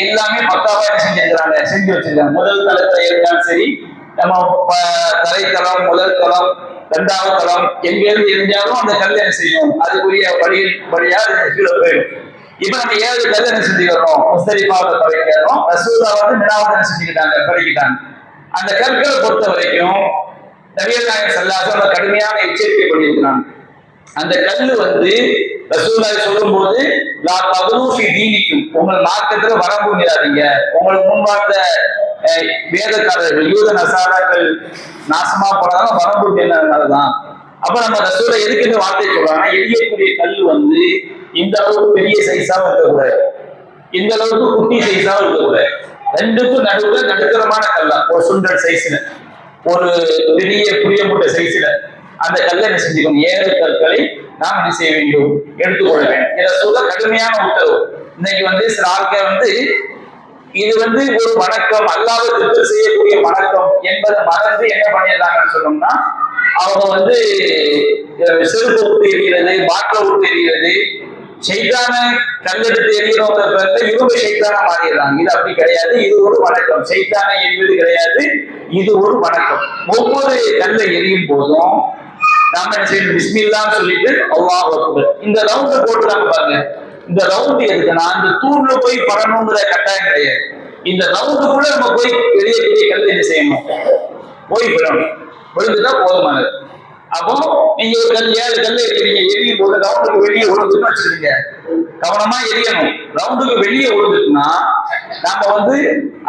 எல்லாமே பக்காவா செஞ்சு வச்சிருக்காங்க. முதல் தளத்துல இருந்தாலும் சரி, நம்ம தரைத்தளம், முதல் தளம், 2வது தளம் எங்க இருந்து இருந்தாலும் அந்த கல் என்ன செய்யும், அதுக்குரிய வழியா கீழே போயிடும். இப்ப நம்ம 7 கல் என்ன செஞ்சுக்கிறோம், முஸ்தலிஃபாவுல பறிக்கிறோம். ரசூலுல்லாஹ் மினாவுல என்ன செஞ்சுக்கிட்டாங்க, பறிக்கிட்டாங்க. அந்த கற்களை பொறுத்த வரைக்கும் நபிகள் நாயகம் ஸல்லல்லாஹு அலைஹி வஸல்லம் கடுமையான எச்சரிக்கை பண்ணியிருக்கிறாங்க. அந்த கல்லு ரசூலுல்லாஹ் சொல்லும் போது லா தகுலு ஃபீ தீனிக்கும், உங்கள் மார்க்கத்துல வரம்பு மீறாதீங்க. உங்களுக்கு முன்பார்ந்த வேதக்காரர்கள் யூத நசாராக்கள் நாசமா போனதால வரம்பு மீறினதுனாலதான். அப்ப நம்ம ரசூலை எதுக்கு இந்த வார்த்தை சொல்றாங்கன்னா, எரியக்கூடிய கல் இந்த அளவுக்கு பெரிய சைஸாவும் இருக்கக்கூடாது, இந்த அளவுக்கு குட்டி சைஸாவும் இருக்கக்கூடாது. ரெண்டுக்கும் நடுவுல நடுத்தரமான கல்லா, ஒரு சுண்டல் சைஸ்ல, ஒரு பெரிய புளிய மூட்டை சைஸ்ல அந்த கல்லை என்ன செஞ்சுக்கணும், 7 கற்களை நாம் என்ன செய்ய வேண்டும், எடுத்துக்கொள்ள வேண்டும். இதை சொல்ல கடுமையான உத்தரவு. இன்னைக்கு சில ஆட்கள் இது ஒரு வணக்கம், அல்லாஹ்வை திக்ர் செய்யக்கூடிய வணக்கம் என்பதை மறந்து என்ன பண்ணிடுறாங்கன்னு சொன்னோம்னா, அவங்க செருப்பு விட்டு எறிகிறது, பாட்டில விட்டு எறிகிறது, சைத்தான கல்லெடுத்து எறிகிறவங்க பேர்ல இவங்க சைத்தானா மாறிடுறாங்க. இது அப்படி கிடையாது, இது ஒரு வணக்கம். சைத்தானை எறிவது கிடையாது, இது ஒரு வணக்கம். ஒவ்வொரு கல்லை எரியும் போதும் நாம என்ன செய்யணும், பிஸ்மில்லான்னு சொல்லிட்டு அல்லாஹ் அக்பர். இந்த ரவுண்ட போட்டுறாங்க பாருங்க. இந்த ரவுண்ட் எதுக்குன்னா, இந்த தூண்ல போய் படணுங்கிற கட்டாயம் கிடையாது. இந்த ரவுண்டுக்குள்ள நம்ம போய் எரியக்கூடிய கல் என்ன செய்யணும், போய் விடணும். விழுந்துதான் போதுமானது. அப்போ நீங்க ஒரு கல் 7 கல் எறிவீங்க, எரியும் போது ரவுண்டுக்கு வெளியே விழுந்துன்னு வச்சுருக்கீங்க, கவனமா எரியணும். ரவுண்டுக்கு வெளியே விழுந்துட்டுன்னா நம்ம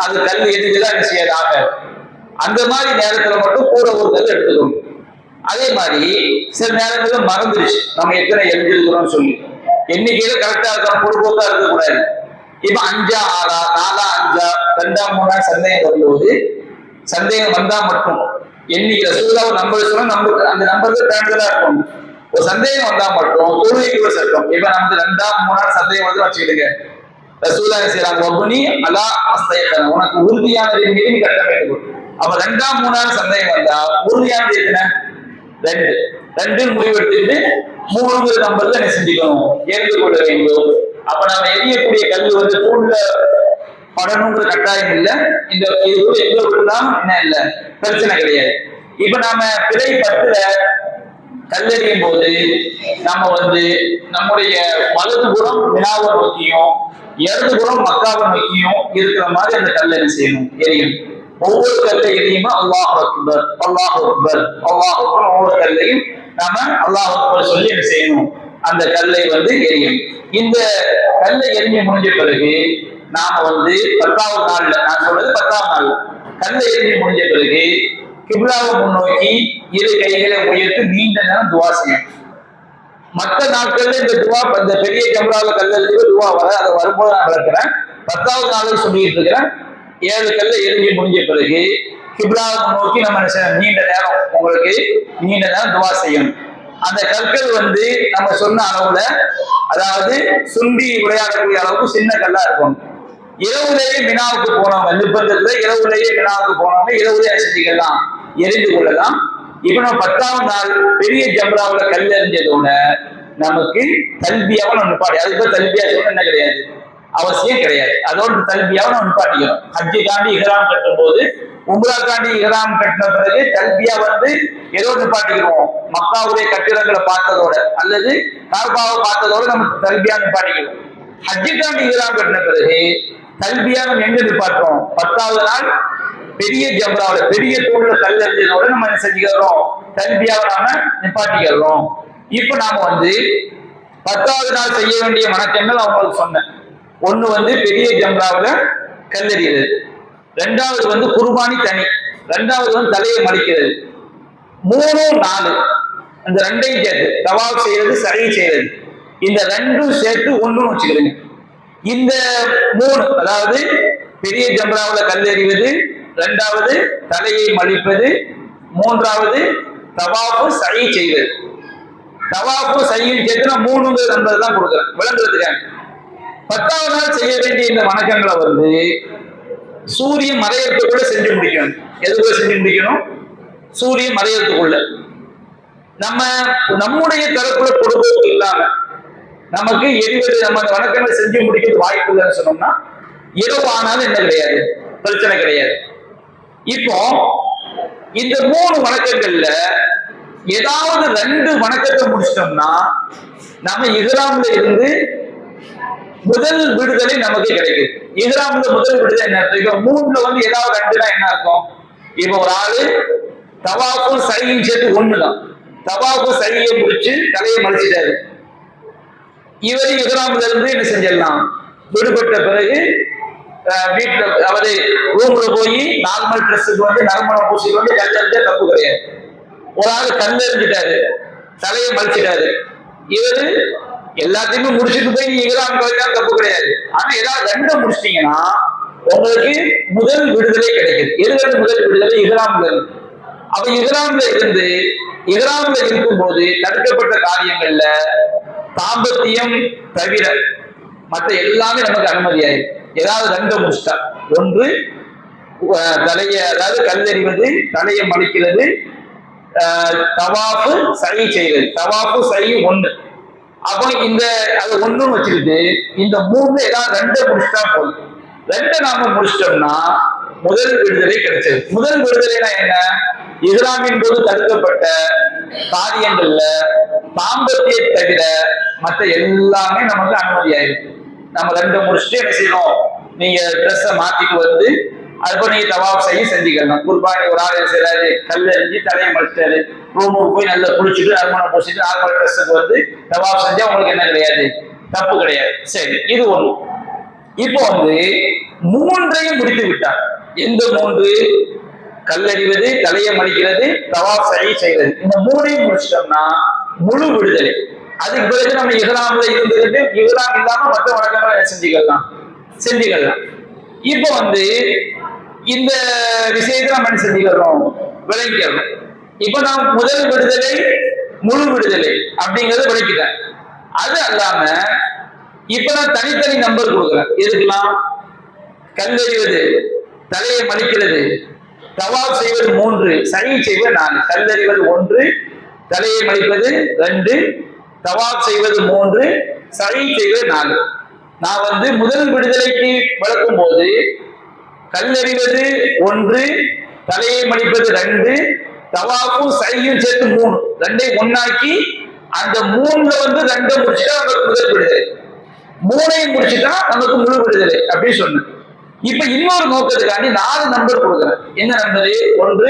அது கல் எரிஞ்சுதான் என்ன செய்யாது, ஆகாது. அந்த மாதிரி நேரத்துல மட்டும் கூட ஒரு கல் எடுத்துக்கணும். அதே மாதிரி சில நேரத்துல மறந்துடுச்சு நம்ம எத்தனை எரிஞ்சிருக்கிறோம்னு சொல்லி, எண்ணிக்கையில கரெக்டா இருக்கணும், பொறுப்போக்கா இருக்கக்கூடாது. இப்ப 5 6 4 5 2 3 சந்தேகம் வரும்போது, சந்தேகம் வந்தா மட்டும் எண்ணிக்கை ரசூலுல்லாஹ் ஒரு நம்பர் சொன்னா நமக்கு அந்த நம்பருக்கு பேண்டலா இருக்கும். ஒரு சந்தேகம் வந்தா மட்டும் தொழுகைக்குள்ள சட்டம். இப்ப நமக்கு 2 3 சந்தேகம் வந்து வச்சுக்கிடுங்க, ரசூலுல்லாஹ் செய்யறாங்க, ஒப்புனி அலா மஸ்தையன, உனக்கு உறுதியானது மீது நீ கட்டமைக்கணும். அப்ப 2 3 சந்தேகம் வந்தா உறுதியானது எத்தனை, 2 முடிவெடுத்துட்டு 3 நம்பர்ல என்ன செஞ்சுக்கணும், எரிந்து கொள்ள வேண்டும். அப்ப நம்ம எரியக்கூடிய கல் தூண்ல படணுங்கிற கட்டாயம் இல்லை. இந்த எங்க விழுந்தாலும் என்ன இல்லை, பிரச்சனை கிடையாது. இப்ப நாம பிறை 10 கல்லெறியும் போது நம்ம நம்முடைய வலதுபுறம் மினாவை நோக்கியும் இடதுபுறம் மக்காவை நோக்கியும் இருக்கிற மாதிரி அந்த கல்லெறி செய்யணும், எரியும். ஒவ்வொரு கல்லை எரியுமா அல்லாஹ் அக்பர் அல்லாஹ் அக்பர் அல்லாஹ் அக்பர், ஒவ்வொரு கல்லையும் நாம அல்லாஹ் அக்பர் சொல்லி என்ன செய்யணும், அந்த கல்லை எரியும். இந்த கல்லை எரிஞ்சு முடிஞ்ச பிறகு நாம 10வது நாள்ல, நான் சொல்றது 10வது நாள், கல்லை எரிஞ்சு முடிஞ்ச பிறகு கிப்லாவை முன்னோக்கி இரு கைகளை உயர்த்து நீண்ட நேரம் துவா செய்யும். மற்ற நாட்கள்ல இந்த துவா, இந்த பெரிய கம்லாவில கல்லெறிஞ்சு துவா வர, அதை வரும்போது நான் விளக்குறேன். 10வது நாள் சொல்லிட்டு இருக்கிறேன். 7 கல்லை எரிஞ்சு முடிஞ்ச பிறகு கிப்லாவை முன்னோக்கி நம்ம நீண்ட நேரம், உங்களுக்கு நீண்ட நேரம் துவா செய்யணும். அந்த கற்கள் நம்ம சொன்ன அளவுல, அதாவது சுண்டி விளையாடக்கூடிய அளவுக்கு சின்ன கல்லா இருக்கும். இரவுலேயே மினாவுக்கு போனவங்க, நிர்பந்தத்துல இரவுலேயே மினாவுக்கு போனவங்க இரவுலேயே செஞ்சுக்கலாம், எரிந்து கொள்ளலாம். இப்ப நம்ம 10வது நாள் பெரிய ஜம்ராவுல கல் எறிஞ்சதோட நமக்கு தல்பியாவை நம்ம நிப்பாட்டி, அதுக்கு தல்பியா சொல்ல என்ன கிடையாது, அவசியம் கிடையாது. அதோட தல்பியாவை நம்ம நிப்பாட்டிக்கிறோம். ஹஜ்ஜி காண்டி இஹ்ராம் கட்டும் போது, உம்ரா காண்டி இஹ்ராம் கட்டின பிறகு தல்பியா ஏதோ நிப்பாட்டிக்கிறோம். மக்காவுடைய கட்டிடங்களை பார்த்ததோட அல்லது காபாவை பார்த்ததோட நம்ம தல்பியா நிப்பாட்டிக்கிறோம். ஹஜ்ஜி காண்டி இஹ்ராம் கட்டின பிறகு தல்பியா நம்ம எங்க நிப்பாட்டுறோம், 10வது நாள் பெரிய ஜம்ராவுல பெரிய தூள்ல கல் எறிஞ்சதோட நம்ம என்ன செஞ்சுக்கிறோம், தல்பியாவை நாம நிப்பாட்டிக்கிறோம். இப்ப நாம 10வது நாள் செய்ய வேண்டிய வணக்கங்கள் அவங்களுக்கு சொன்னேன். ஒண்ணு பெரிய ஜம்ராவுல கல்லெறிகிறது, 2வது குர்பானி தனி, 2வது தலையை மடிக்கிறது, 3, 4 இந்த 2ஐயும் சேர்த்து தவாப் செய்யறது, சரி செய்யறது, இந்த 2ம் சேர்த்து 1ன்னு வச்சுக்கிறீங்க. இந்த 3, அதாவது பெரிய ஜம்ராவுல கல்லெறிவது, 2வது தலையை மடிப்பது, 3வது தவாஃபு சை செய்வது. தவாஃபு சையும் சேர்த்து நான் 3 நம்பர் தான் கொடுக்குறேன் விளங்குறதுக்காக. 10வது நாள் செய்ய வேண்டிய இந்த வணக்கங்களை சூரியன் மறையறதுக்குள்ள செஞ்சு முடிக்கணும். எதுக்குள்ள செஞ்சு முடிக்கணும், சூரியன் மறையறதுக்குள்ள. நம்முடைய தரப்புல பொறுப்பு இல்லாம நமக்கு எரிவது, நம்ம அந்த வணக்கங்களை செஞ்சு முடிக்கிறது வாய்ப்பு இல்லைன்னு சொன்னோம்னா இரவு ஆனாலும் என்ன கிடையாது, பிரச்சனை கிடையாது. இப்போ இந்த 3 வணக்கங்கள்ல ஏதாவது 2 வணக்கத்தை முடிச்சிட்டோம்னா நம்ம இஹ்ராம்ல இருந்து முதல் விடுதலை நமக்கு கிடைக்குது. இஹ்ராம்ல முதல் விடுதலை என்ன அர்த்தம், 3ல ஏதாவது 2னா என்ன அர்த்தம், இப்போ ஒரு ஆளு தவாஃபும் சையும் சேர்த்து 1 தான், தவாஃபு சையை முடிச்சு தலையை மடிச்சிட்டாரு. இவர் இஹ்ராம்ல இருந்து என்ன செஞ்சிடலாம், விடுபட்ட பிறகு வீட்டுல அவரு ரூம்ல போய் நார்மல் ட்ரெஸ்ஸுக்கு நறுமணம் பூசிட்டு கல்லெறிஞ்சா தப்பு கிடையாது. ஒரு ஆள் கல்லெறிஞ்சிட்டாரு, தலையை மடிச்சிட்டாரு, இவரு எல்லாத்தையுமே முடிச்சுட்டு போய் இஹ்ராம் கழிச்சா தப்பு கிடையாது. ஆனா ஏதாவது 2 முடிச்சிட்டீங்கன்னா உங்களுக்கு முதல் விடுதலை கிடைக்குது. எதுல முதல் விடுதலை, இஹ்ராம்ல இருந்து. அப்ப இஹ்ராம்ல இருக்கும்போது தடுக்கப்பட்ட காரியங்கள்ல தாம்பத்தியம் தவிர மற்ற எல்லாமே நமக்கு அனுமதியாயிருக்கு. ஏதாவது 2 முடிச்சிட்டா, 1 தலையை, அதாவது கல்லெறிவது, தலையை மடிக்கிறது, தவாஃபு சை செய்வது, தவாஃபு சை 1. அப்போ அது 1 வச்சுக்கிட்டு இந்த 3 ஏதாவது 2 முடிச்சிட்டா போதும். 2 நாம முடிச்சிட்டோம்னா முதல் விடுதலை கிடைச்சது. முதல் விடுதலைனா என்ன, இஹ்ராமின் போது தடுக்கப்பட்ட காரியங்கள்ல தாம்பத்தியை தவிர மற்ற எல்லாமே நமக்கு அனுமதியாயிருக்கு. நம்ம 2 முடிச்சுட்டு என்ன செய்யணும், நீங்க ட்ரெஸ்ஸை மாத்திட்டு அதுபோல நீங்க தவாப் செய்ய செஞ்சுக்கலாம். குர்பானி ஒரு ஆள் செய்யறாரு, கல்லெறிஞ்சு தலையை மடிச்சிட்டாரு, ரூமுக்கு போய் நல்லா குளிச்சுட்டு நறுமணம் பூசிட்டு நார்மல் ட்ரெஸ்ஸுக்கு தவாப் செஞ்சா உங்களுக்கு என்ன கிடையாது, தப்பு கிடையாது. சரி, இது 1. இப்போ 3ஐயும் முடித்து விட்டார். எந்த 3, கல்லெறிவது, தலையை மடிக்கிறது, தவாப் செய்வது, இந்த 3ஐயும் முடிச்சிட்டோம்னா முழு விடுதலை. அதுக்கு பிறகு நம்ம இஹ்ராம்ல இருந்துகிட்டு இஹ்ராம் இல்லாம மற்ற வணக்கங்களை செஞ்சுக்கலாம். இப்போ இந்த விஷயத்தை நம்ம என்ன செஞ்சுக்கிறோம், விளங்கிக்கிறோம். இப்ப நான் முதல் விடுதலை முழு விடுதலை அப்படிங்கறத விளக்கிட்டேன். அது அல்லாம இப்ப நான் தனித்தனி நம்பர் கொடுக்குறேன். எதுக்கெல்லாம், கல்லெறிவது, தலையை மடிக்கிறது, தவாப் செய்வது 3, சை செய்வது 4. கல்லெறிவது 1, தலையை மடிப்பது 2, தவாப் செய்வது 3, சை செய்வது 4. நான் முதல் விடுதலைக்கு விளக்கும் போது கல்லெறிவது 1, தலையை மடிப்பது 2, தவாஃபும் சையும் சேர்த்து 3, ரெண்டையும் ஒன்னாக்கி அந்த 3ல வந்து 2 முடிச்சுட்டா நமக்கு முதல் விடுதலை, 3ஐயும் முடிச்சுட்டா நமக்கு முழு விடுதலை அப்படின்னு சொன்னேன். இப்ப இன்னொரு நோக்கத்துக்காண்டி 4 நம்பர் கொடுக்குறேன். என்ன நம்பரு? 1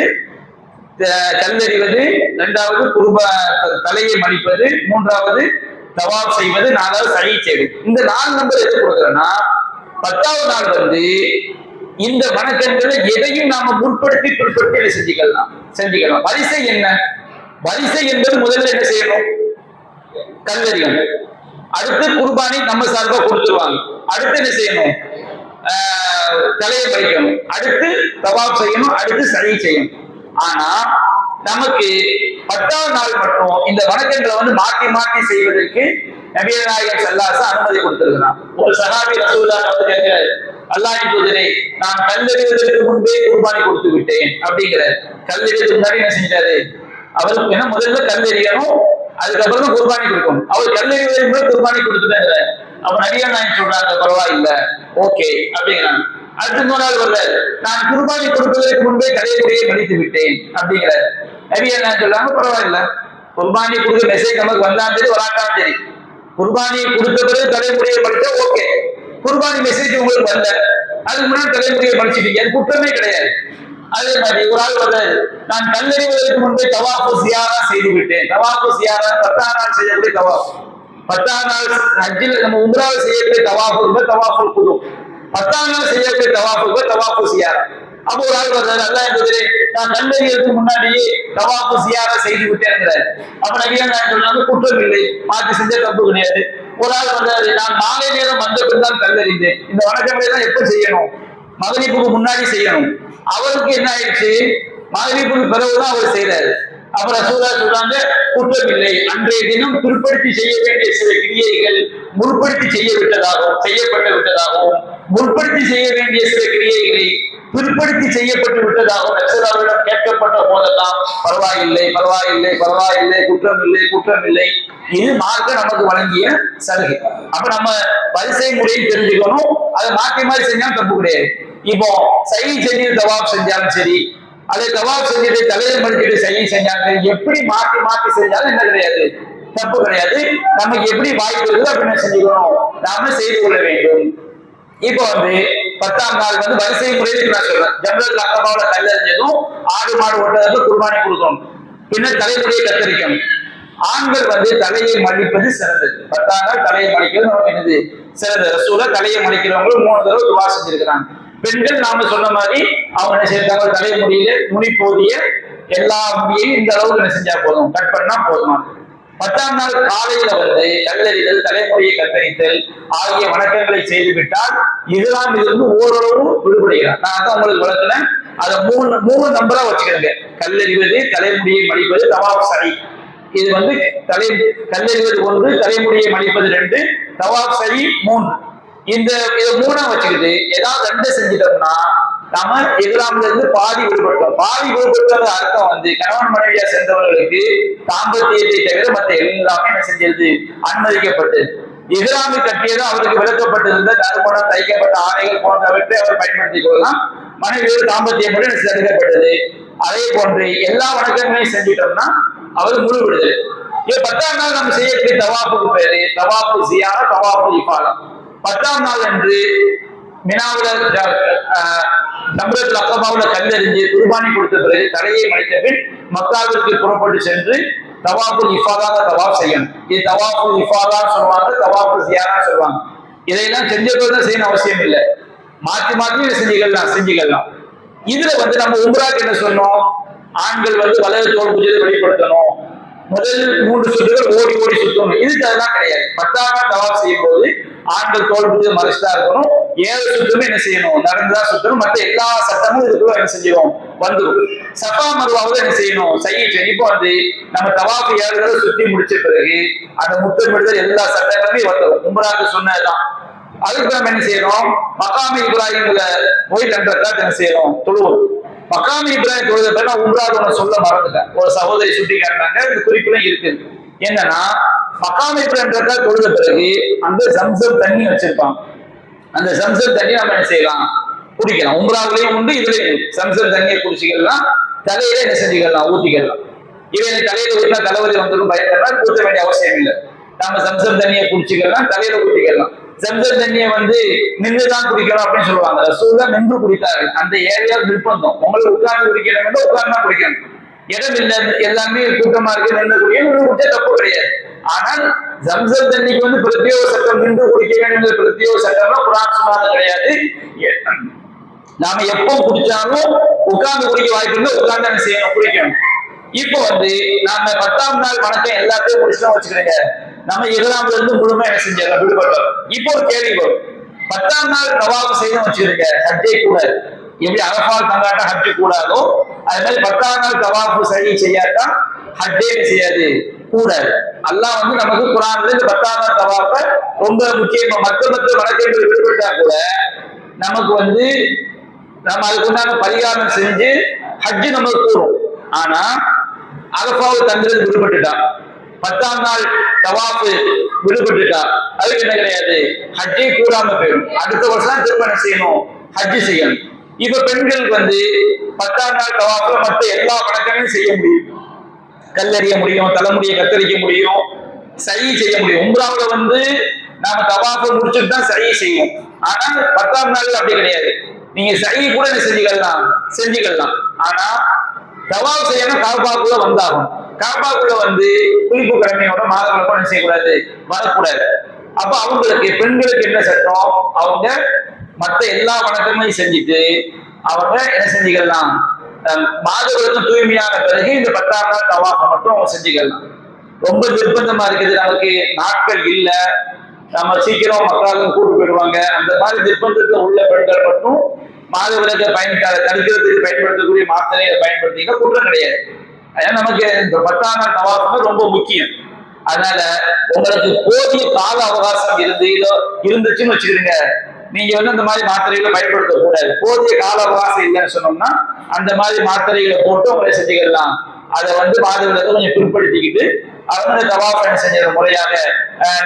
கல்லறிவது, 2வது குர்ப தலையை மடிப்பது, 3வது தவாப் செய்வது, 4வது சை செய்வது. இந்த 4 நம்பர் எது கொடுக்குறேன்னா 10வது நாள் வந்து இந்த வணக்கங்களை எதையும் நாம முற்படுத்தி பிற்படுத்தி செஞ்சுக்கலாம். வரிசை என்ன? வரிசை என்பது முதல்ல என்ன செய்யணும்? கல்லறியணும். அடுத்து குர்பானி நம்ம சார்பா கொடுத்துருவாங்க. அடுத்து என்ன செய்யணும்? தலையை வைக்கணும். அடுத்து தவாப் செய்யணும். அடுத்து சை செய்யணும். ஆனா நமக்கு 10வது நாள் மட்டும் இந்த வணக்கங்களை வந்து மாற்றி மாற்றி செய்வதற்கு நபிகள் நாயகம் ஸல்லல்லாஹு அலைஹி வஸல்லம் அனுமதி கொடுத்திருக்கிறார். ஒரு சஹாபி ரசூலுல்லாஹ் வந்து கேட்கிறார், அல்லாஹ்வின் தூதரே, நான் கல்லெறிவதற்கு முன்பே குர்பானி கொடுத்து விட்டேன் அப்படிங்கிறார். கல்லெறிவதற்கு முன்னாடி என்ன செஞ்சாரு? அவருக்கு என்ன முதல்ல கல்லெறியணும், அதுக்கப்புறம் குர்பானி கொடுக்கணும். அவர் கல்லெறிவதற்கு முன்பே குர்பானி கொடுத்துட்டாங்க. அவன் நபிகள் நாயகம் சொல்றாங்க, பரவாயில்ல, ஓகே அப்படிங்கிறாங்க. அடுத்த 3வது வர்றாரு, நான் குர்பானி கொடுப்பதற்கு முன்பே தலைமுறையை மடித்து விட்டேன் அப்படிங்கிறார். நபிகள் நாயகம் சொல்றாங்க, பரவாயில்ல, குர்பானி கொடுக்க மெசேஜ் நமக்கு வந்தாலும் சரி வராட்டாலும் சரி, குர்பானியை கொடுத்த பிறகு தலைமுறையை படிச்சா ஓகே. குர்பானி மெசேஜ் உங்களுக்கு வரல, அதுக்கு முன்னாடி தலைமுறையை படிச்சுட்டீங்க, அது குற்றமே கிடையாது. அதே மாதிரி ஒரு ஆள் வர்றாரு, நான் கல்லறிவதற்கு முன்பே தவாஃபு சியாரா செய்து விட்டேன். தவாஃபு சியாரா 10ஆம் நாள் செய்யக்கூடிய தவாஃப், 10ஆம் நாள் ஹஜ்ஜில் நம்ம உம்ராவில் செய்யக்கூடிய தவாஃபு தவாஃபுல் குதும், 10ஆம் நாள் செய்யக்கூடிய தவாஃபு தவாஃபு சியாரா. அப்போ ஒரு ஆள் வர்றாரு, அல்லாஹ் என்பதே, நான் கல்லறிவதற்கு முன்னாடியே தவாஃபு சியாரா செய்து விட்டேன். அப்ப நபிகள் நாயகம் சொல்றாங்க, குற்றம் இல்லை, மாற்றி செஞ்ச தப்பு கிடையாது. ஒரு ஆள் வர்றாரு, நான் மாலை நேரம் வந்த பின் தான் கல்லறிந்தேன். இந்த வணக்கங்களை தான் எப்ப செய்யணும்? மகரிப்புக்கு முன்னாடி செய்யணும். அவருக்கு என்ன ஆயிடுச்சு? மகரிப்புக்கு பிறகுதான் அவர் செய்யறாரு. அப்புறம் ரசூலுல்லாஹ் சொல்றாங்க, குற்றம் இல்லை, அன்றைய தினம் பிற்படுத்தி செய்ய வேண்டிய சில கிரியைகள் முற்படுத்தி செய்யப்பட்டு விட்டதாகவும் முற்படுத்தி செய்ய வேண்டிய சில கிரியைகளை பிற்படுத்தி செய்யப்பட்டு விட்டதாகவும் ரசூலுல்லாஹ்விடம் கேட்கப்பட்ட போதெல்லாம் பரவாயில்லை, பரவாயில்லை, பரவாயில்லை, குற்றம் இல்லை, குற்றம் இல்லை. இது மார்க்க நமக்கு வழங்கிய சலுகை. அப்ப நம்ம வரிசை முறையை தெரிஞ்சுக்கணும். அதை மாற்றி மாறி செஞ்சாலும் தப்பு கிடையாது. இப்போ சை செஞ்சு தவாப் செஞ்சாலும் சரி, அதை தவாப் செஞ்சுட்டு தலையை மடிச்சுட்டு சை செஞ்சாலும் சரி, எப்படி மாற்றி மாற்றி செஞ்சாலும் என்ன கிடையாது, தப்பு கிடையாது. நமக்கு எப்படி வாய்ப்பு இருக்குது அப்படின்னு செஞ்சுக்கணும், நாம செய்து கொள்ள வேண்டும். இப்போ வந்து 10ஆம் நாள் வந்து வரிசை முறையில் நான் சொல்றேன். ஜம்ரத்துல் அகபாவுல கல்லெறிஞ்சதும் ஆடு மாடு ஒட்டதற்கு குர்பானி கொடுக்கணும். பின்னர் தலைமுறையை கத்தரிக்கணும். ஆண்கள் வந்து தலையை மடிப்பது சிறந்தது. 10ஆம் நாள் தலையை மடிக்கிறது நமக்கு என்னது சிறந்தது. ரசூலுல்லாஹ் தலையை மடிக்கிறவங்களும் 3 தடவை துவா செஞ்சிருக்கிறாங்க. பெண்கள் நாம சொன்ன மாதிரி அவங்க என்ன செய்யறாங்க, தலைமுடியில நுனி போதிய எல்லா முடியையும் இந்த அளவுக்கு என்ன செஞ்சா போதும், கட் பண்ணா போதுமா. 10ஆம் நாள் காலையில வந்து கல்லெறிதல், தலைமுறையை கத்தரித்தல் ஆகிய வணக்கங்களை செய்துவிட்டால் இஸ்லாம் இருந்து ஓரளவு விடுபடுகிறார். நான் தான் உங்களுக்கு விளக்குனேன். அதை 3 நம்பரா வச்சுக்கிறேங்க. கல்லெறிவது, தலைமுடியை மடிப்பது, தவாப் சை. இது வந்து கல்லெறிவது 1, தலைமுடியை மடிப்பது 2, தவாப் சை 3. இந்த 3 வச்சுக்கிட்டு ஏதாவது 2 செஞ்சிட்டோம்னா நாம இஸ்லாம்ல இருந்து பாதி விடுபட்டோம். பாதி விடுபட்டது அர்த்தம் வந்து கணவன் மனைவியா சேர்ந்தவர்களுக்கு தாம்பத்தியத்தை தவிர மற்ற எல்லாமே என்ன செஞ்சது, அனுமதிக்கப்பட்டது. இஸ்லாமை கட்டியது அவருக்கு விளக்கப்பட்டிருந்த தருமணம், தைக்கப்பட்ட ஆடைகள் போன்றவற்றை அவர் பயன்படுத்திக் கொள்ளலாம். மனைவியோடு தாம்பத்தியம் முறை தடுக்கப்பட்டது. அதே போன்று எல்லா வணக்கங்களையும் செஞ்சிட்டோம்னா அவர் முழு விடுதலை. 10ஆம் நாள் நம்ம செய்யக்கூடிய தவாப்புக்கு பேரு தவாப்பு சியாரா, தவாப்பு இஃபாதா. 10ஆம் நாள் அன்று மினாவுல ஜம்ரத்துல் அகபாவுல கல்லெறிஞ்சு குர்பானி கொடுத்த பிறகு தலையை மடித்த பின் மக்காவிற்கு புறப்பட்டு சென்று தவாப்புல் இஃபாதாக தவாப் செய்யணும். இது தவாப்புல் இஃபாதா சொல்லுவாங்க, தவாப்பு சியாரா சொல்லுவாங்க. இதையெல்லாம் செஞ்ச பிறகு செய்யணும் அவசியம் இல்லை, மாற்றி மாற்றி செஞ்சுக்கலாம். இதுல வந்து நம்ம உம்ராக்கு என்ன சொன்னோம், ஆண்கள் வந்து வலது தோல் பூஜ்ஜியத்தை வெளிப்படுத்தணும், முதல் 3 சுற்றுகள் ஓடி ஓடி சுத்தணும். இதுக்கு அதெல்லாம் கிடையாது. 10ஆம் நாள் தவாப் செய்யும் போது ஆண்கள் தோல் பூஜ்ஜியம் மறைச்சுதான் இருக்கணும். 7 சுற்றுமே என்ன செய்யணும், நடந்துதான் சுத்தணும். மற்ற எல்லா சட்டமும் இதுக்குள்ள என்ன செஞ்சிடும், வந்துடும். சஃபா மர்வாவில் என்ன செய்யணும், செய்யணும். இப்போ வந்து நம்ம தவாப் 7 தடவை சுத்தி முடிச்ச பிறகு அந்த முத்தமிடுதல் எல்லா சட்டங்களுமே வந்துடும். உம்ராக்கு சொன்னதுதான். அதுக்கு நம்ம என்ன செய்யணும், மகாமி இப்ராஹிம்ல போய் 2 ரக்காத் என்ன செய்யணும், தொழுவோம். மகாமி இப்ராஹிம் தொழுத பிறகு நான் உம்ராக்கு ஒன்று சொல்ல மறந்துட்டேன். ஒரு சகோதரி சுட்டி காட்டினாங்க, இந்த குறிப்புல இருக்குது. என்னன்னா மகாமி இப்ராஹிம் ரக்காத் தொழுத பிறகு அந்த சம்சம் தண்ணி வச்சிருப்பாங்க. அந்த சம்சம் தண்ணி நம்ம என்ன செய்யலாம், குடிக்கலாம். உம்ராவிலையும் உண்டு, இதுலயும் சம்சம் தண்ணியை குடிச்சிக்கலாம். தலையில என்ன செஞ்சுக்கலாம், ஊத்திக்கலாம். இவன் தலையில ஊற்றினா தலைவலி வந்துடும் பயந்தெல்லாம் ஊற்ற வேண்டிய அவசியம் இல்லை. நம்ம சம்சம் தண்ணியை குடிச்சுக்கலாம், தலையில ஊற்றிக்கலாம். சம்சம் தண்ணியை நின்றுதான் குடிக்கணும் அப்படின்னு சொல்லுவாங்க. ரசூலுல்லாஹ் நின்று குடித்தார்கள். அந்த ஏரியா நிர்பந்தம். உங்களுக்கு உட்கார்ந்து குடிக்கணும், உட்கார்ந்து தான் குடிக்கணும். இடம் இல்லை, எல்லாமே கூட்டமா இருக்கு, நின்று குடிக்கணும், குடிச்சா தப்பு கிடையாது. ஆனால் ஜம்சம் தண்ணிக்கு பிரத்யோக சட்டம், நின்று குடிக்க வேண்டும் பிரத்யோக சட்டம் குர்ஆன் சுன்னால கிடையாது. நாம எப்போ குடிச்சாலும் உட்கார்ந்து குடிக்க வாய்ப்பு இல்லை, உட்கார்ந்து என்ன செய்யணும், குடிக்கணும். இப்போ நாம 10ஆம் நாள் வணக்கம் எல்லாத்தையும் முடிச்சுட்டோம் வச்சுக்கிறீங்க, நம்ம இஹ்ராம்ல இருந்து முழுமையா என்ன செஞ்சிடலாம், விடுபட்டோம். இப்போ ஒரு கேள்வி வரும், 10ஆம் நாள் தவாஃப் செய்யணும் வச்சுக்கிறீங்க, ஹஜ்ஜே கூடாது. எப்படி அரஃபால் தங்காட்ட ஹஜ்ஜு கூடாதோ அது மாதிரி 10ஆம் நாள் தவாஃப் சரி செய்யாட்டா ஹஜ்ஜே செய்யாது, கூடாது. அல்லாஹ் நமக்கு குர்ஆன்ல இந்த 10ஆம் நாள் தவாஃப ரொம்ப முக்கியமா மற்ற வணக்கங்கள் விடுபட்டா கூட நமக்கு நம்ம அதுக்கு உண்டான பரிகாரம் செஞ்சு ஹஜ்ஜு நமக்கு கூடும். ஆனா அரஃபாவை தங்குறது விடுபட்டுட்டா, 10ஆம் நாள் தவாஃப் விடுபட்டுட்டா, அதுக்கு என்ன கிடையாது, ஹஜ்ஜே கூடாம போயிடும். அடுத்த வருஷம் திரும்ப என்ன செய்யணும், ஹஜ்ஜு செய்யணும். இப்ப பெண்களுக்கு 10ஆம் நாள் தவாஃப்ல மற்ற எல்லா வணக்கங்களும் செய்ய முடியும். கல்லறிய முடியும், தலைமுடியை கத்தரிக்க முடியும், சரி செய்ய முடியும். உம்ராவுல நாம தவாஃபை முடிச்சுட்டு தான் சரி செய்யும். ஆனா 10ஆம் நாள் அப்படி கிடையாது. நீங்க சரி கூட செஞ்சுக்கலாம். ஆனா தவாஃப் செய்யணும், காபாக்குள்ள வந்தாகும். காபாக்குள்ள குளிப்பு கடமையோட மாதவிலக்கு என்ன செய்யக்கூடாது, வரக்கூடாது. அப்ப அவங்களுக்கு பெண்களுக்கு என்ன சட்டம், அவங்க மற்ற எல்லா வணக்கங்களையும் செஞ்சுட்டு அவங்க என்ன செஞ்சுக்கலாம், மாதவிலக்கு தூய்மையான பிறகு இந்த 10ஆம் நாள் தவாஃபை மட்டும் அவங்க செஞ்சுக்கலாம். ரொம்ப நிர்பந்தமா இருக்குது, நமக்கு நாட்கள் இல்லை, நம்ம சீக்கிரம் மக்களாக கூட்டு போயிடுவாங்க, அந்த மாதிரி நிர்பந்தத்தில் உள்ள பெண்கள் மட்டும் மாதவிலக்கை தடுக்கிறதுக்கு பயன்படுத்தக்கூடிய மாத்திரையை பயன்படுத்திக்க குற்றம் கிடையாது. அதனால நமக்கு இந்த 10ஆம் நாள் தவாஃப் ரொம்ப முக்கியம். அதனால உங்களுக்கு போதிய கால அவகாசம் இருந்துச்சுன்னு வச்சுக்கிறீங்க, நீங்க அந்த மாதிரி மாத்திரைகளை பயன்படுத்தக்கூடாது. போதிய கால அவகாசம் இல்லைன்னு சொன்னோம்னா அந்த மாதிரி மாத்திரைகளை போட்டு உங்களை செஞ்சுக்கலாம். அதை மாதவிலக்கை கொஞ்சம் பிற்படுத்திக்கிட்டு அவங்க தவாஃப் என்ன செஞ்ச முறையாக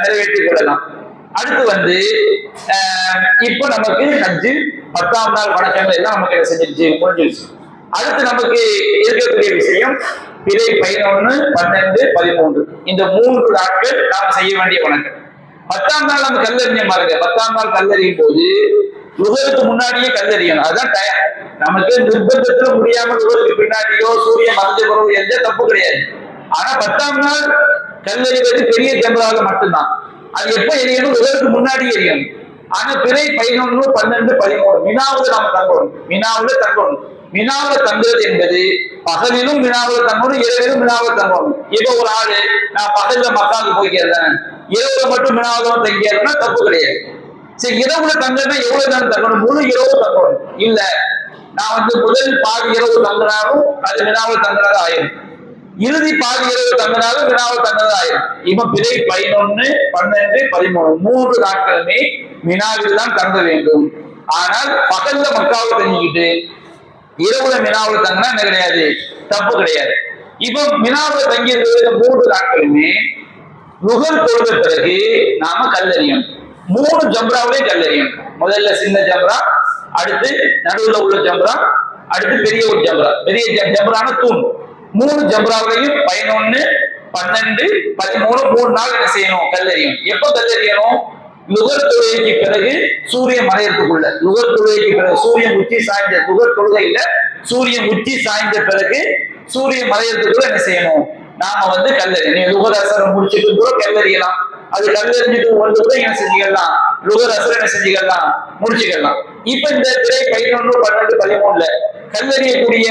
நிறைவேற்றிக் கொள்ளலாம். அடுத்து இப்ப நமக்கு ஹஜ்ஜு 10ஆம் நாள் வணக்கங்கள் எல்லாம் நமக்கு என்ன செஞ்சிருச்சு, முடிஞ்சிருச்சு. அடுத்து நமக்கு இருக்கக்கூடிய விஷயம் பிறை 11, 12, 13 இந்த 3 நாட்கள் நாம் செய்ய வேண்டிய வணக்கம். 10ஆம் நாள் நம்ம கல்லறிஞர் பாருங்க, 10ஆம் நாள் கல்லறியும் போது லுகருக்கு முன்னாடியே கல்லறியணும். அதுதான் டயம். நமக்கு நிர்பந்தத்துல முடியாம லுகருக்கு பின்னாடியோ சூரிய மறைஞ்ச பிறகு எந்த தப்பு கிடையாது. ஆனா 10ஆம் நாள் கல்லறிவது பெரிய ஜம்ரால மட்டும்தான். அது எப்ப எரியணும், லுகருக்கு முன்னாடி எரியணும். ஆனா பிறை 11, 12, 13 மினாவுல நாம தங்கணும். மினாவுல தங்குறது என்பது பகலிலும் மினாவுல தங்கணும், இரவிலும் மினாவுல தங்கணும். இப்ப ஒரு ஆளு நான் பகல்ல மக்காவுக்கு போய்க்கிறேன், இரவுல மட்டும் மினாவுல தங்கியதுன்னா தப்பு கிடையாது. சரி, இரவுல தங்கன்னா எவ்வளவு நேரம் தங்கணும், முழு இரவு தங்கணும். இல்ல நான் முதல் பாதி இரவு தங்கினாலும் அது மினாவுல தங்குறதா ஆயிரும், இறுதி பாதி இரவு தங்கினாலும் மினாவுல தங்குறதா ஆயிரும். இப்ப பிறை 11, 12, 13 3 நாட்களுமே மினாவில் தான் தங்க வேண்டும். ஆனால் பகல்ல மக்காவை தங்கிக்கிட்டு இரவுல மினாவுல தங்கினா என்ன கிடையாது, தப்பு கிடையாது. இப்ப மினாவுல தங்கி இருக்கிற 3 நாட்களுமே லுகர் தொழுத பிறகு நாம கல்லறியணும். 3 ஜம்ராவிலே கல்லறியணும். முதல்ல சின்ன ஜம்ரா, அடுத்து நடுவுல உள்ள ஜம்ரா, அடுத்து பெரிய ஒரு ஜம்ரா. பெரிய ஜம்ரான தூண். 3 ஜம்ராவிலையும் 11, 12, 13 3 நாள் என்ன செய்யணும், கல்லறியணும். எப்ப கல்லறியணும், லுகர் தொழுகைக்கு பிறகு சூரியன் மறையறதுக்குள்ள. லுகர் தொழுகைக்கு பிறகு சூரியன் உச்சி சாய்ந்த, லுகர் தொழுகையில சூரியன் உச்சி சாய்ந்த பிறகு சூரியன் மறையறதுக்குள்ள என்ன செய்யணும், நாம கல்லறி. நீ லுகர் அசரம் முடிச்சுட்டு கூட கல்லறியலாம். அது கல்லறிஞ்சிட்டு கூட என்ன செஞ்சுக்கலாம், லுகர் அசரம் என்ன செஞ்சுக்கலாம், முடிச்சுக்கலாம். இப்ப இந்த திரை 11, 12, 13 கல்லறியக்கூடிய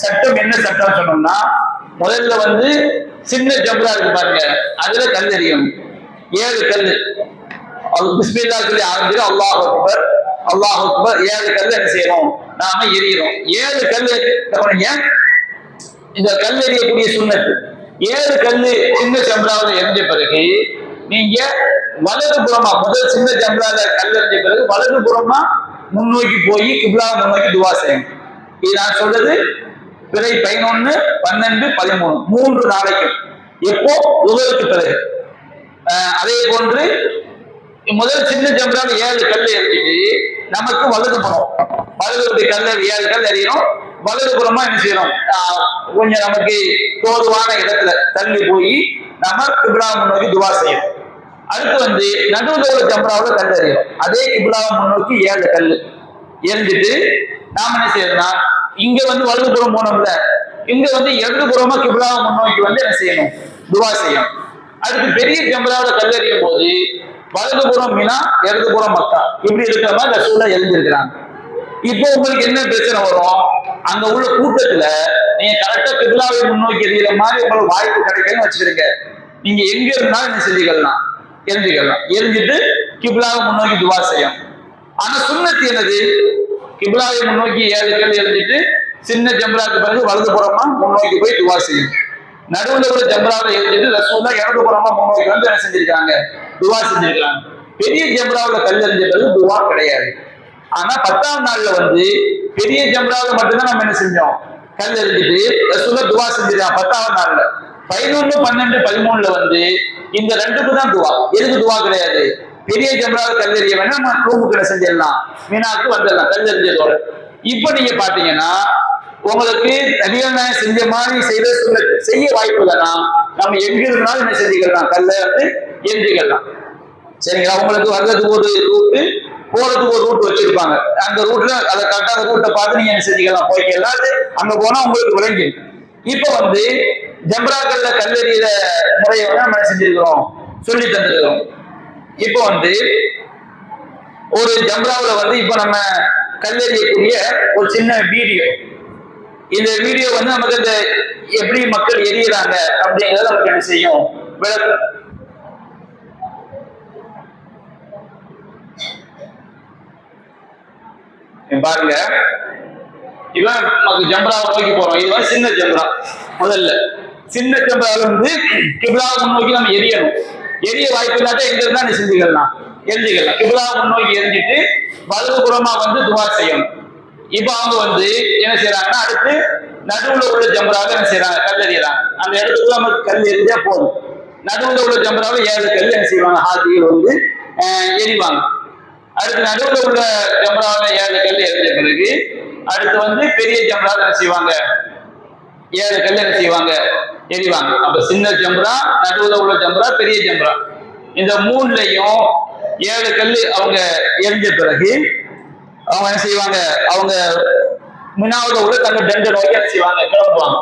சட்டம் என்ன சட்டம் சொன்னோம்னா, முதல்ல சின்ன ஜம்ரா இருக்கு பாருங்க, அதுல கல்லறியணும். 7 கல்லு பிஸ்மில்லா சொல்லி ஆரம்பிச்சு அல்லாஹ் அக்பர், அல்லாஹ் அக்பர் 7 கல்லு என்ன செய்யணும், நாம எரியணும். 7 கல்லு இந்த கல் எறியக்கூடிய சுண்ணத்து. 7 கல்லு சின்ன ஜம்ராவில் எரிஞ்ச பிறகு நீங்க வலது புறமா, முதல் சின்ன ஜம்ரால கல் எறிஞ்ச பிறகு வலது புறமா முன்னோக்கி போய் கிப்லா முன்னோக்கி துவா செய்யணும். இது நான் சொல்றது பிறை 11, 12, 13 3 நாளைக்கும். எப்போ, லுகருக்கு பிறகு. அதே போன்று முதல் சின்ன ஜம்ரால 7 கல் எரிஞ்சிட்டு நமக்கு வலது புறம், வலது கல்ல 7 கல் எறியணும். வலதுபுறமா என்ன செய்யறோம், கொஞ்சம் நமக்கு தோதுவான இடத்துல தள்ளி போய் நம்ம கிப்லா முன்னோக்கி துவா செய்யணும். அடுத்து வந்து நடுவுல உள்ள ஜம்ராவில் கல் எறியும். அதே கிப்லாவை முன்னோக்கி 7 கல் எரிஞ்சிட்டு நாம என்ன செய்யறோம்னா, இங்க வந்து வலதுபுறம் போனோம்ல, இங்க வந்து இடதுபுறமா கிப்லாவை முன்னோக்கி வந்து என்ன செய்யணும், துவா செய்யணும். அதுக்கு பெரிய ஜம்ராவில் கல் எறியும் போது வலதுபுறம் மினா, இடதுபுறம் மக்கா, இப்படி இருக்கிற மாதிரி ரசூலா எரிஞ்சிருக்கிறாங்க. இப்போ உங்களுக்கு என்ன பிரச்சனை வரும், அங்க உள்ள கூட்டத்துல நீங்க கரெக்டா கிப்லாவை முன்னோக்கி எறிகிற மாதிரி உங்களுக்கு வாய்ப்பு கிடைக்கலன்னு வச்சுக்கிறீங்க, நீங்க எங்க இருந்தாலும் என்ன செஞ்சுக்கலாம், எரிஞ்சுக்கலாம். எரிஞ்சிட்டு கிப்லாவை முன்னோக்கி துவா செய்யும். ஆனா சுன்னத்து என்னது, கிப்லாவை முன்னோக்கி 7 கல் எரிஞ்சிட்டு சின்ன ஜம்ராக்கு பிறகு வலதுபுறமா முன்னோக்கி போய் துவா செய்யும். நடுவுல உள்ள ஜம்ராவை எரிஞ்சிட்டு ரசூலா இடதுபுறமா முன்னோக்கி வந்து என்ன செஞ்சிருக்காங்க, துவா செஞ்சிருக்காங்க. பெரிய ஜம்ராவில் கல் எறிஞ்சது துவா கிடையாது. ஆனா 10ஆம் நாள்ல வந்து பெரிய ஜம்ராவில் மட்டும்தான் நம்ம என்ன செஞ்சோம், கல் எறிஞ்சிட்டு ரசூலா துவா செஞ்சிருக்காங்க 10ஆம் நாள்ல. 11, 12, 13 வந்து இந்த 2க்கு தான் துவா. எதுக்கு துவா கிடையாது, பெரிய ஜம்ராவில் கல் எறிய வேணா நம்ம ரூமுக்கு செஞ்சிடலாம், மீனாக்கு வந்துடலாம் கல் எறிஞ்சதோட. இப்ப நீங்க பாத்தீங்கன்னா உங்களுக்கு நபிகள் நாயகம் செஞ்ச மாதிரி செய்ய வாய்ப்பு இல்லைன்னா நம்ம எங்க இருந்தாலும் என்ன செஞ்சுக்கலாம், கல்ல வந்து எரிஞ்சுக்கலாம். சரிங்களா? உங்களுக்கு வர்றதுக்கு ஒரு ரூட்டு, போறதுக்கு ஒரு ரூட் வச்சிருப்பாங்க. அந்த ரூட்ல அதை கரெக்டா அந்த ரூட்டை பார்த்து நீங்க என்ன செஞ்சுக்கலாம், போய்க்கலாம். அங்க போனா உங்களுக்கு விளங்கி. இப்ப வந்து ஜம்ராக்கள்ல கல்லெறியிற முறையை வந்து நம்ம செஞ்சிருக்கிறோம், சொல்லி தந்துருக்கிறோம். இப்ப வந்து ஒரு ஜம்ராவுல வந்து இப்ப நம்ம கல்லெறியக்கூடிய ஒரு சின்ன வீடியோ, இந்த வீடியோ வந்து நமக்கு இந்த எப்படி மக்கள் எரியறாங்க அப்படிங்கறத நமக்கு என்ன செய்யும், விளக்கும். பாருங்க, இவன் நமக்கு ஜம்ராவை நோக்கி போறோம். இதுவரை சின்ன ஜம்ரா. முதல்ல சின்ன ஜம்ராவில் வந்து கிப்லாவை முன்னோக்கி நம்ம எரியணும். எரிய வாய்ப்பு இல்லாத எங்க இருந்தா நீ செஞ்சுக்கலாம், எரிஞ்சுக்கலாம். கிப்லாவை முன்னோக்கி எரிஞ்சிட்டு வலதுபுறமா வந்து துவா செய்யணும். இப்ப அவங்க வந்து என்ன செய்யறாங்கன்னா, அடுத்து நடுவுல உள்ள ஜம்ராவை என்ன செய்யறாங்க, கல் எறியறாங்க. அந்த இடத்துக்குள்ள நமக்கு கல் எரிஞ்சா போதும். நடுவுல உள்ள ஜம்ராவை 7 கல் என்ன செய்வாங்க, ஹாஜிகள் வந்து எரிவாங்க. அடுத்து நடுவுல உள்ள ஜம்ராவை 7 கல் எரிஞ்ச பிறகு அடுத்து வந்து பெரிய ஜம்ராவை என்ன செய்வாங்க, 7 கல் என்ன செய்வாங்க, எரிவாங்க. அப்ப சின்ன ஜம்ரா, நடுவுல உள்ள ஜம்ரா, பெரிய ஜம்ரா, இந்த 3லையும் 7 கல் அவங்க எரிஞ்ச பிறகு அவங்க என்ன செய்வாங்க, அவங்க மினாவுல உள்ள தங்க டெண்டை நோக்கி என்ன செய்வாங்க, கிளம்புவாங்க.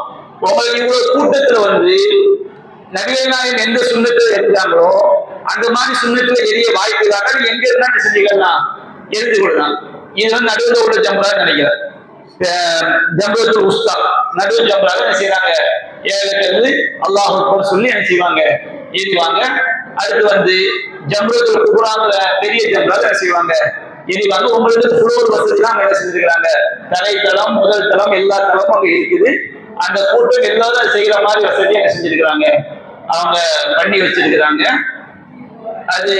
உங்களுக்கு இவ்வளவு கூட்டத்துல வந்து நபிகள் நாயகம் எந்த சுண்ணத்துல எரிஞ்சாங்களோ அந்த மாதிரி சுண்ணத்துல எரிய வாய்ப்பு இல்லாத எங்க இருந்தா செஞ்சுக்கலாம், எரிந்து கொள்ளலாம். இது வந்து நடுவில் உள்ள ஜம்ரா நினைக்கிறேன், ஜம்ரத்துல் உஸ்தா, நடுவு ஜம்ராவை என்ன செய்யறாங்க, 7 கல் அல்லாஹ் அக்பர் சொல்லி என்ன செய்வாங்க, எரிவாங்க. அடுத்து வந்து ஜம்ரத்துல் குப்ராங்கிற பெரிய ஜம்ராவை என்ன செய்வாங்க, எரிவாங்க. உங்களுக்கு புலோர் வசதி தான் என்ன செஞ்சிருக்கிறாங்க, தரைத்தளம், முதல் தளம், எல்லா தளமும் அங்க இருக்குது. அந்த கூட்டம் எல்லாரும் செய்யற மாதிரி வசதி என்ன செஞ்சிருக்கிறாங்க, அவங்க பண்ணி வச்சிருக்கிறாங்க. அது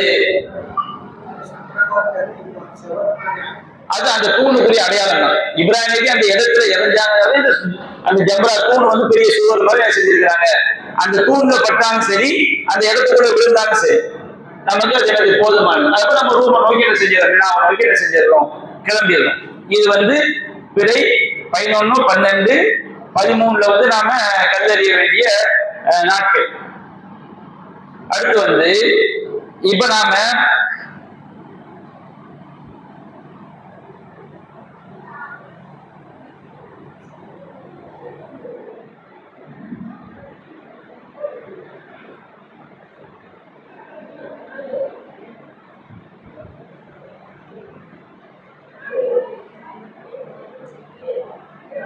அந்த தூணுக்குரிய அடையாளம் தான். இப்ராஹிம் அந்த இடத்துல இறஞ்சாங்க, அந்த ஜம்ரா தூண் வந்து பெரிய சுவர் மாதிரி செஞ்சிருக்கிறாங்க. அந்த தூண்ல பட்டாலும் சரி, அந்த இடத்துக்குள்ள விழுந்தாலும் சரி, நமக்கு அது எனக்கு போதுமானது. அப்ப நம்ம ரூமை நோக்கி என்ன செஞ்சிடறோம், நோக்கி என்ன செஞ்சிடறோம், கிளம்பிடுறோம். இது வந்து பிறை 11, 12, 13 வந்து நாம கல்லறிய வேண்டிய நாட்கள். அடுத்து வந்து இப்ப நாம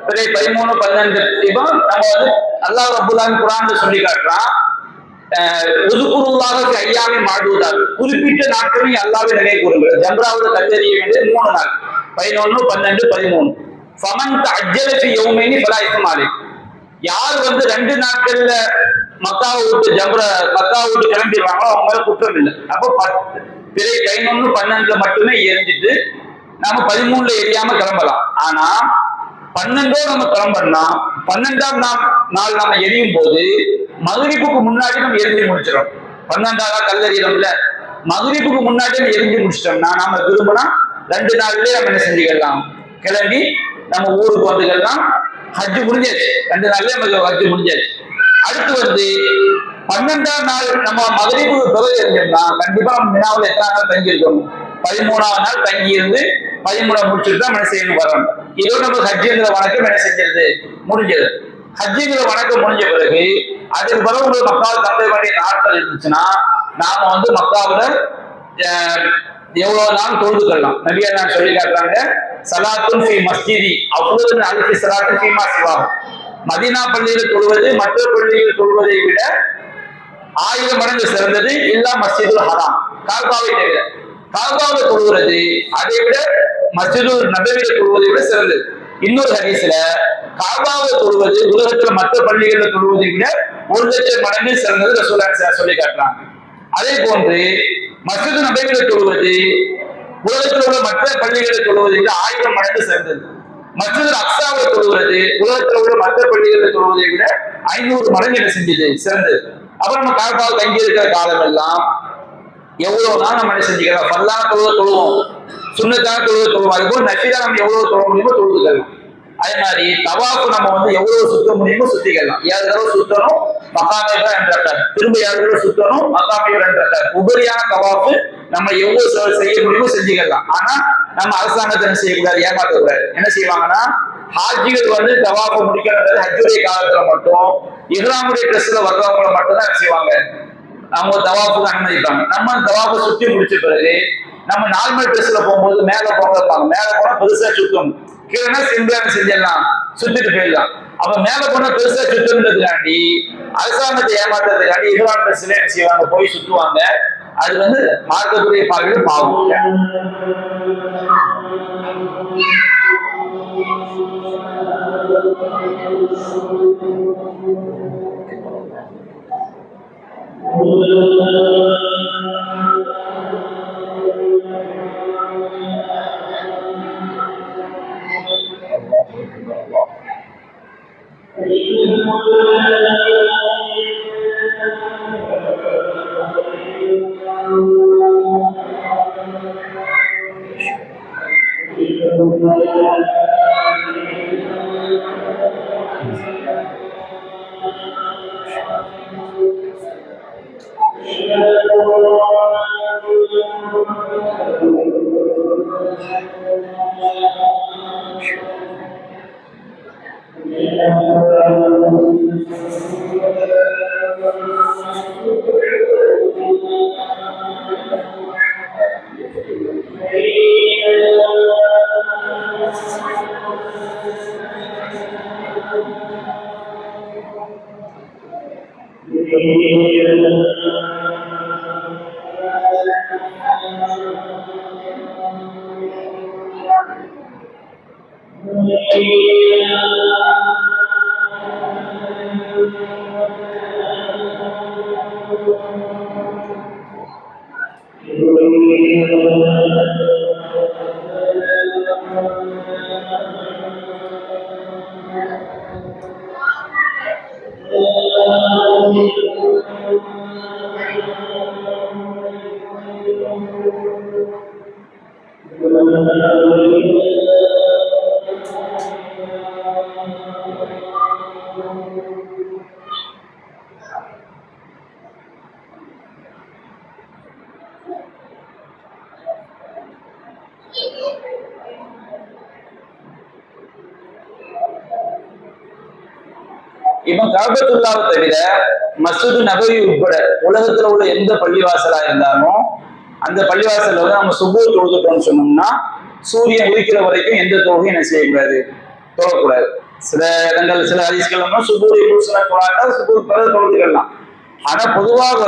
பிறை 13, 12 இப்போ நம்ம வந்து அல்லாஹ் ரப்பல் ஆலமீன் குர்ஆன்ல சொல்லி காட்டுறான், உதுகுருல்லாஹ் ஐயாமி மாதூதாத், குறிப்பிட்ட நாட்களில் அல்லாஹ்வை நினைவு கூறுங்கள். ஜம்ராவுல கல்லெறிய வேண்டிய 3 நாள், 11, 12, 13. ஃபமன் தஅஜ்ஜல ஃபி யௌமைனி ஃபலா இஸ்ம அலைஹ். யார் வந்து 2 நாட்கள்ல மக்காவை விட்டு கிளம்பிடுவாங்களோ அவங்க மேல குற்றம் இல்லை. அப்போ பிறை 11, 12 மட்டுமே எரிஞ்சிட்டு நாம 13 எரியாம கிளம்பலாம். ஆனா 12 நம்ம கிளம்புறோம்னா 12ஆம் நாள் நம்ம எரியும் போது மகரிப்புக்கு முன்னாடி நம்ம எரிஞ்சு முடிச்சிடும். 12ஆம் கல்லெறியறோம்ல, மகரிப்புக்கு முன்னாடி எரிஞ்சு முடிச்சிட்டோம்னா நாம விரும்பினா 2 நாள்லயே நம்ம என்ன செஞ்சுக்கலாம், கிளம்பி நம்ம ஊருக்கு வந்துக்கலாம். ஹஜ் முடிஞ்சாச்சு, 2 நாள்லயே நமக்கு ஹஜ் முடிஞ்சாச்சு. அடுத்து 12ஆம் நாள் நம்ம மகரிபு தொழுகை இருந்தோம்னா கண்டிப்பா நம்ம மினாவில் எத்தனை நாள் தங்கி இருக்கணும்? 13ஆவது நாள் தங்கி இருந்து 13 முடிச்சுட்டு தான் என்ன செய்யணும் வரணும். இதோ நம்ம ஹஜ்ஜுங்கிற வணக்கம் என்ன செஞ்சிருது, முடிஞ்சது. ஹஜ்ஜுங்கிற வணக்கம் முடிஞ்ச பிறகு அதுக்கு பிறகு உங்களுக்கு மக்காவில் தங்க வேண்டிய நாட்கள் இருந்துச்சுன்னா நாம மக்காவில எவ்வளவு நாள் தொழுதுக்கலாம். நபியா நான் சொல்லி காட்டுறாங்க, சலாத்துன் ஃபி மஸ்ஜிதி அஃதலு அல்ஃபி ஸலாத்தின் ஃபீமா சிவா. மதீனா பள்ளியில் தொழுவது மற்ற பள்ளியில் தொழுவதை விட 1000 மடங்கு சிறந்தது. இல்லா மஸ்ஜிதுல் ஹராம், காபாவை தவிர. காபாவை தொழுகிறது அதை விட மஸ்ஜிதுல் நபவியில தொழுவதை விட சிறந்தது. இன்னொரு ஹதீஸ்ல காபாவை தொழுவது உலகத்துல மற்ற பள்ளிகளில் தொழுவதை விட 1,00,000 மடங்கு சிறந்தது ரசூலுல்லாஹி சொல்லி காட்டுறாங்க. அதே போன்று மஸ்ஜிது நபவியில தொழுவது உலகத்தில் உள்ள மற்ற பள்ளிகளில் தொழுவதை விட 1000 மடங்கு சிறந்தது. மஸ்ஜிதுல் அக்ஸாவை தொழுவது உலகத்தில் உள்ள மற்ற பள்ளிகளில் தொழுவதை விட 500 மடங்கு என்ன செஞ்சது, சிறந்தது. அப்புறம் நம்ம காபாவில் தங்கி இருக்கிற காலம் எல்லாம் எவ்வளவு நாள் நம்ம என்ன செஞ்சுக்கலாம், பல்லான தொழுவ தொழுவோம், சுண்ணத்தான தொழுவ தொழுவோம். அதுபோல் நஃபிலா நம்ம எவ்வளவு தொழ முடியுமோ தொழுதுக்கலாம். அதே மாதிரி தவாஃபு நம்ம எவ்வளவு சுத்த முடியுமோ சுத்திக்கலாம். 7 தடவை சுத்தணும், மகாமேக 2 ரக்காத், திரும்ப 7 தடவை சுத்தணும், மகாமேக 2 ரக்காத். உபரியான தவாஃபு நம்ம எவ்வளவு செய்ய முடியுமோ செஞ்சுக்கலாம். ஆனா நம்ம அரசாங்கத்தை என்ன செய்யக்கூடாது, ஏமாற்றக்கூடாது. என்ன செய்வாங்கன்னா ஹாஜிகள் தவாஃபை முடிக்கிறது ஹஜ்ஜுடைய காலத்துல மட்டும் இஹ்ராமுடைய ட்ரெஸ்ல வர்றவங்களை மட்டும் தான் என்ன செய்வாங்க, அவங்க தவாஃபுக்கு அனுமதிப்பாங்க. நம்ம தவாஃபை சுத்தி முடிச்ச பிறகு நம்ம நார்மல் ட்ரெஸ்ல போகும்போது மேல போங்க, மேல போனா பெருசா சுத்தணும், கீழே சிம்பிளா செஞ்சிடலாம், சுத்திட்டு போயிடலாம். அப்ப மேல போனா பெருசா சுத்தணுன்றதுக்காண்டி அரசாங்கத்தை ஏமாத்துறதுக்காண்டி இஹ்ராம் ட்ரெஸ்ல என்ன செய்வாங்க, போய் சுத்துவாங்க. அது மார்க்கத்துடைய பார்வையில் பாவம். இப்ப காபத்துல்லாவை தவிர மஸ்ஜிது நபவி உட்பட உலகத்துல உள்ள எந்த பள்ளிவாசலா இருந்தாலும் அந்த பள்ளிவாசல்ல நம்ம சுபூர் தொழுதுட்டோம்னு சொன்னோம்னா சூரியன் உதிக்கிற வரைக்கும் எந்த தொழுகையும் என்ன செய்யக்கூடாது, தொழக்கூடாது. சில இடங்கள் சில ஹதீஸ்கள் சுபூரை தொழாட்டா சுபூர் பிறகு தொழுதுக்கலாம். ஆனா பொதுவாக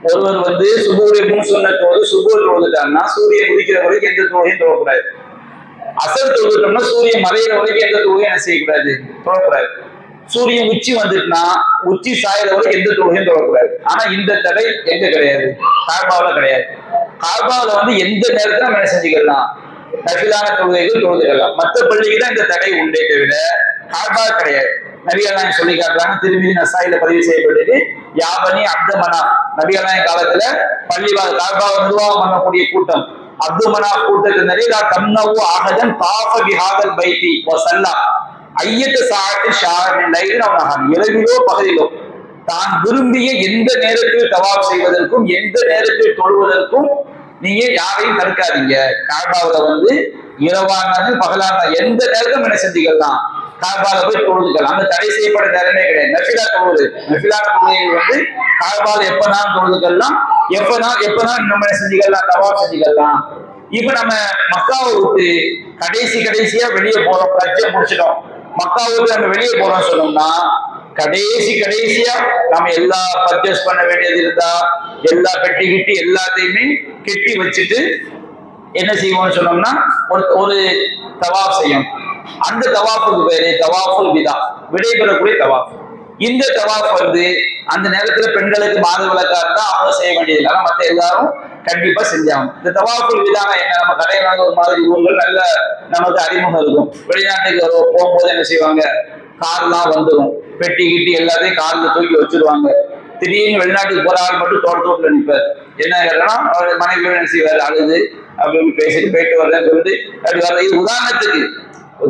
ஒருவர் சுபூரை முன்சுன்னத்தோடு சுபூர் தொழுதுட்டாங்கன்னா சூரியன் உதிக்கிற வரைக்கும் எந்த தொழுகையும் தொழக்கூடாது. அசர் தொழுதுட்டோம்னா சூரியன் மறைகிற வரைக்கும் எந்த தொழுகையும் என்ன செய்யக்கூடாது, தொழக்கூடாது. சூரியன் உச்சி வந்துட்டுனா உச்சி சாயிற வரைக்கும் எந்த தொழுகையும் தொழக்கூடாது. ஆனா இந்த தடை எங்க கிடையாது, காபாவில் கிடையாது. காபாவில் எந்த நேரத்துல நம்ம என்ன செஞ்சுக்கலாம், நஃபிலான தொழுகைகள் தொழுதுக்கலாம். மற்ற பள்ளிக்கு தான் இந்த தடை உண்டே தவிர காபா கிடையாது. நபிகள்லாம் சொல்லி காட்டுறாங்க, திருமதி நசாயில பதிவு செய்யப்பட்டது, யாபனி அப்த மனாஃப். நபிகள்லாம் காலத்துல காபாவை நிர்வாகம் பண்ணக்கூடிய கூட்டம் அப்துல் மனாஃப் கூட்டத்தினரே தம்னவு ஆகதன் தாஃப பிஹாதல் பைத்தி வஸல்லா ஐயத்து சாஅத்தி ஷாரின் லைலின் அவ் நஹார், இரவிலோ பகலிலோ தான் விரும்பிய எந்த நேரத்தில் தவாப் செய்வதற்கும் எந்த நேரத்தில் தொழுவதற்கும் நீங்க யாரையும் தடுக்காதீங்க. காபாவுல வந்து இரவானது பகலான எந்த நேரத்தும் என்ன செஞ்சுக்கலாம், காபால போய் தொழுதுக்கலாம். அந்த தடை செய்யப்பட்ட நேரமே கிடையாது. நஃபிலா தொழுது, நஃபிலான தொழுகைகள் வந்து காபால எப்பனாலும் தொழுதுக்கலாம், எப்பதான் நம்ம என்ன செஞ்சுக்கலாம், தவாப் செஞ்சுக்கலாம். இப்ப நம்ம மக்காவை விட்டு கடைசியா வெளியே போறோம், ஹஜ்ஜை முடிச்சிட்டோம், மக்காவை விட்டு நம்ம வெளியே போறோம் சொன்னோம்னா கடைசியா நம்ம எல்லா பர்ச்சேஸ் பண்ண வேண்டியது இருந்தா எல்லா பெட்டி கிட்டி எல்லாத்தையுமே கெட்டி வச்சுட்டு என்ன செய்வோம்னு சொன்னோம்னா ஒரு தவாப் செய்யும். அந்த தவாப்புக்கு பேரு தவாஃபுல் விதா, விடைபெறக்கூடிய தவாப். இந்த தவாப் வந்து அந்த நேரத்துல பெண்களுக்கு மாதவிலக்கா இருந்தா அவங்க செய்ய வேண்டியது இல்லை, மற்ற எல்லாரும் கண்டிப்பா செஞ்சாங்க. இந்த தவாஃபுல் விதானா என்ன, நம்ம கடையில ஒரு மாதிரி ஊர்கள் நல்ல நமக்கு அறிமுகம் இருக்கும். வெளிநாட்டுக்கு போகும்போது என்ன செய்வாங்க, கார்லாம் வந்துடும், பெட்டி கிட்டி எல்லாத்தையும் கார்ல தூக்கி வச்சிருவாங்க. திடீர்னு வெளிநாட்டுக்கு போற ஆள் மட்டும் தோட்டத்துல நிற்பார். என்ன கேட்டா அவர் மனைவி என்ன செய்வார், அழுது அப்படின்னு பேசிட்டு போயிட்டு வர்றேன்னு சொல்லிட்டு அப்படி வர்ற. இது உதாரணத்துக்கு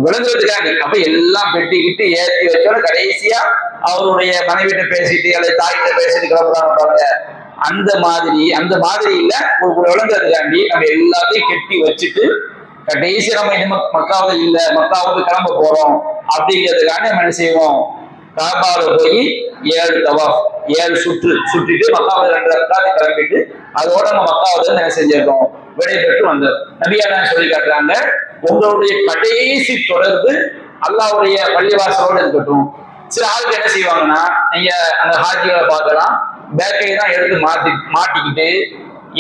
விளங்குறதுக்காக. அப்ப எல்லாம் பெட்டி கிட்டி ஏற்றி வச்சோட கடைசியா அவருடைய மனைவிட்ட பேசிட்டு அல்லது தாயிட்ட பேசிட்டு கிளம்புறாங்க பாருங்க. அந்த மாதிரி இல்ல, ஒரு விளங்குறதுக்காண்டி நம்ம எல்லாத்தையும் கெட்டி வச்சுட்டு கடைசி நம்ம இனிமே மக்காவது இல்ல, மக்காவுக்கு கிளம்ப போறோம் அப்படிங்கிறதுக்காக நம்ம என்ன செய்வோம், காபால போய் 7 தவாஃப் 7 சுற்றிட்டு மக்காவது 2 ரக்காத் கிளம்பிட்டு அதோட நம்ம மக்காவது என்ன செஞ்சிருக்கோம், விடைபெற்று வந்தோம். நபியா சொல்லி காட்டுறாங்க, உங்களுடைய கடைசி தொடர்பு அல்லாஹ்வுடைய பள்ளிவாசலோடு இருக்கட்டும். சில ஆளுக்கு என்ன செய்வாங்கன்னா, நீங்க அந்த ஹாஜிகளை பார்க்கலாம், பேக்கையை தான் எடுத்து மாட்டிக்கிட்டு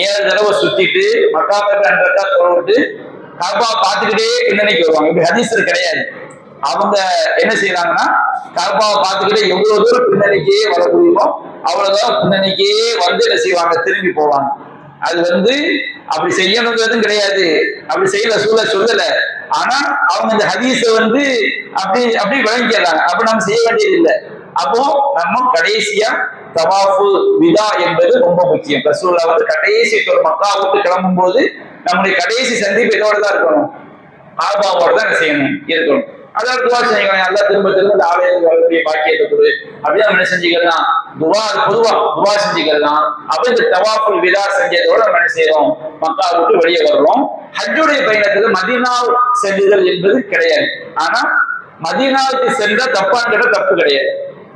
7 தடவை சுத்திட்டு மக்காவை 2 ரக்காத் தொழுவிட்டு காபா பார்த்துக்கிட்டே பின்னணிக்கு வருவாங்க. இப்படி ஹதீஸ்ல கிடையாது. அவங்க என்ன செய்யறாங்கன்னா, காபாவை பார்த்துக்கிட்டே எவ்வளவு தூரம் பின்னணிக்கே வர முடியுமோ அவ்வளவுதான் பின்னணிக்கே வந்து என்ன செய்வாங்க, திரும்பி போவாங்க. அது வந்து அப்படி செய்யணுங்கிறதும் கிடையாது, அப்படி செய்யல சொல்லல. ஆனா அவங்க இந்த ஹதீஸ வந்து அப்படி விளங்கிக்கிறாங்க. அப்ப நம்ம செய்ய வேண்டியது இல்லை. அப்போ நம்ம கடைசியா தவாஃபு விதா என்பது ரொம்ப முக்கியம். ரசூலுல்லாஹ் வந்து கடைசி மக்கா விட்டு கிளம்பும் போது நம்முடைய கடைசி சந்திப்பு இதோட தான் இருக்கணும், காபாவோட தான் செய்யணும் இருக்கணும். அதாவது துவா செஞ்சுக்கலாம், நல்லா திரும்ப இந்த ஆலயத்துக்கு வரக்கூடிய பாக்கியத்தை கொடு அப்படியே நம்ம என்ன செஞ்சுக்கலாம், பொதுவா துவா செஞ்சுக்கலாம். அப்ப இந்த தவாஃபுல் விதா செஞ்சதோட நம்ம என்ன செய்யறோம், மக்கா விட்டு வெளியே வர்றோம். ஹஜ்ஜுடைய பயணத்துல மதீனா செல்லுதல் என்பது கிடையாது. ஆனா மதீனாவுக்கு சென்ற தப்பான்னு கேட்ட தப்பு கிடையாது.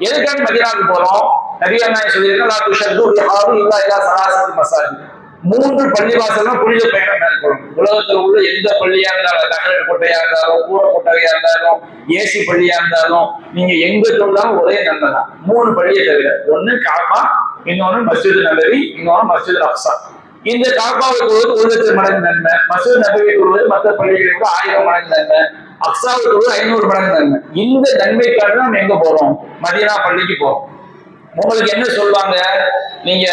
எதுக்காக மதீனாவுக்கு போறோம், நபியா நாயகம் சொல்லியிருக்கோம், 3 பள்ளிவாசல் புனித பயணம் மேற்கொள்ளும். உலகத்துல உள்ள எந்த பள்ளியா இருந்தாலும், தகவல் கொட்டையா இருந்தாலும், கூரை கொட்டையா இருந்தாலும், ஏசி பள்ளியா இருந்தாலும், நீங்க எங்க சொன்னாலும் ஒரே நன்மை தான். 3 பள்ளியை தவிர, ஒண்ணு காபா, இன்னொன்னு மஸ்ஜித் நபவி, இன்னொன்னு மஸ்ஜித் அக்ஸா. இந்த காபாவை தொழுவது 1,00,000 மடங்கு நன்மை, மஸ்ஜித் நபவி தொழுவது மற்ற பள்ளிகளை விட 1000 மடங்கு நன்மை, அக்ஸாவை தொழுவது 500 மடங்கு நன்மை. இந்த நன்மைக்காக நம்ம எங்க போறோம், மதீனா பள்ளிக்கு போறோம். உங்களுக்கு என்ன சொல்லுவாங்க, நீங்க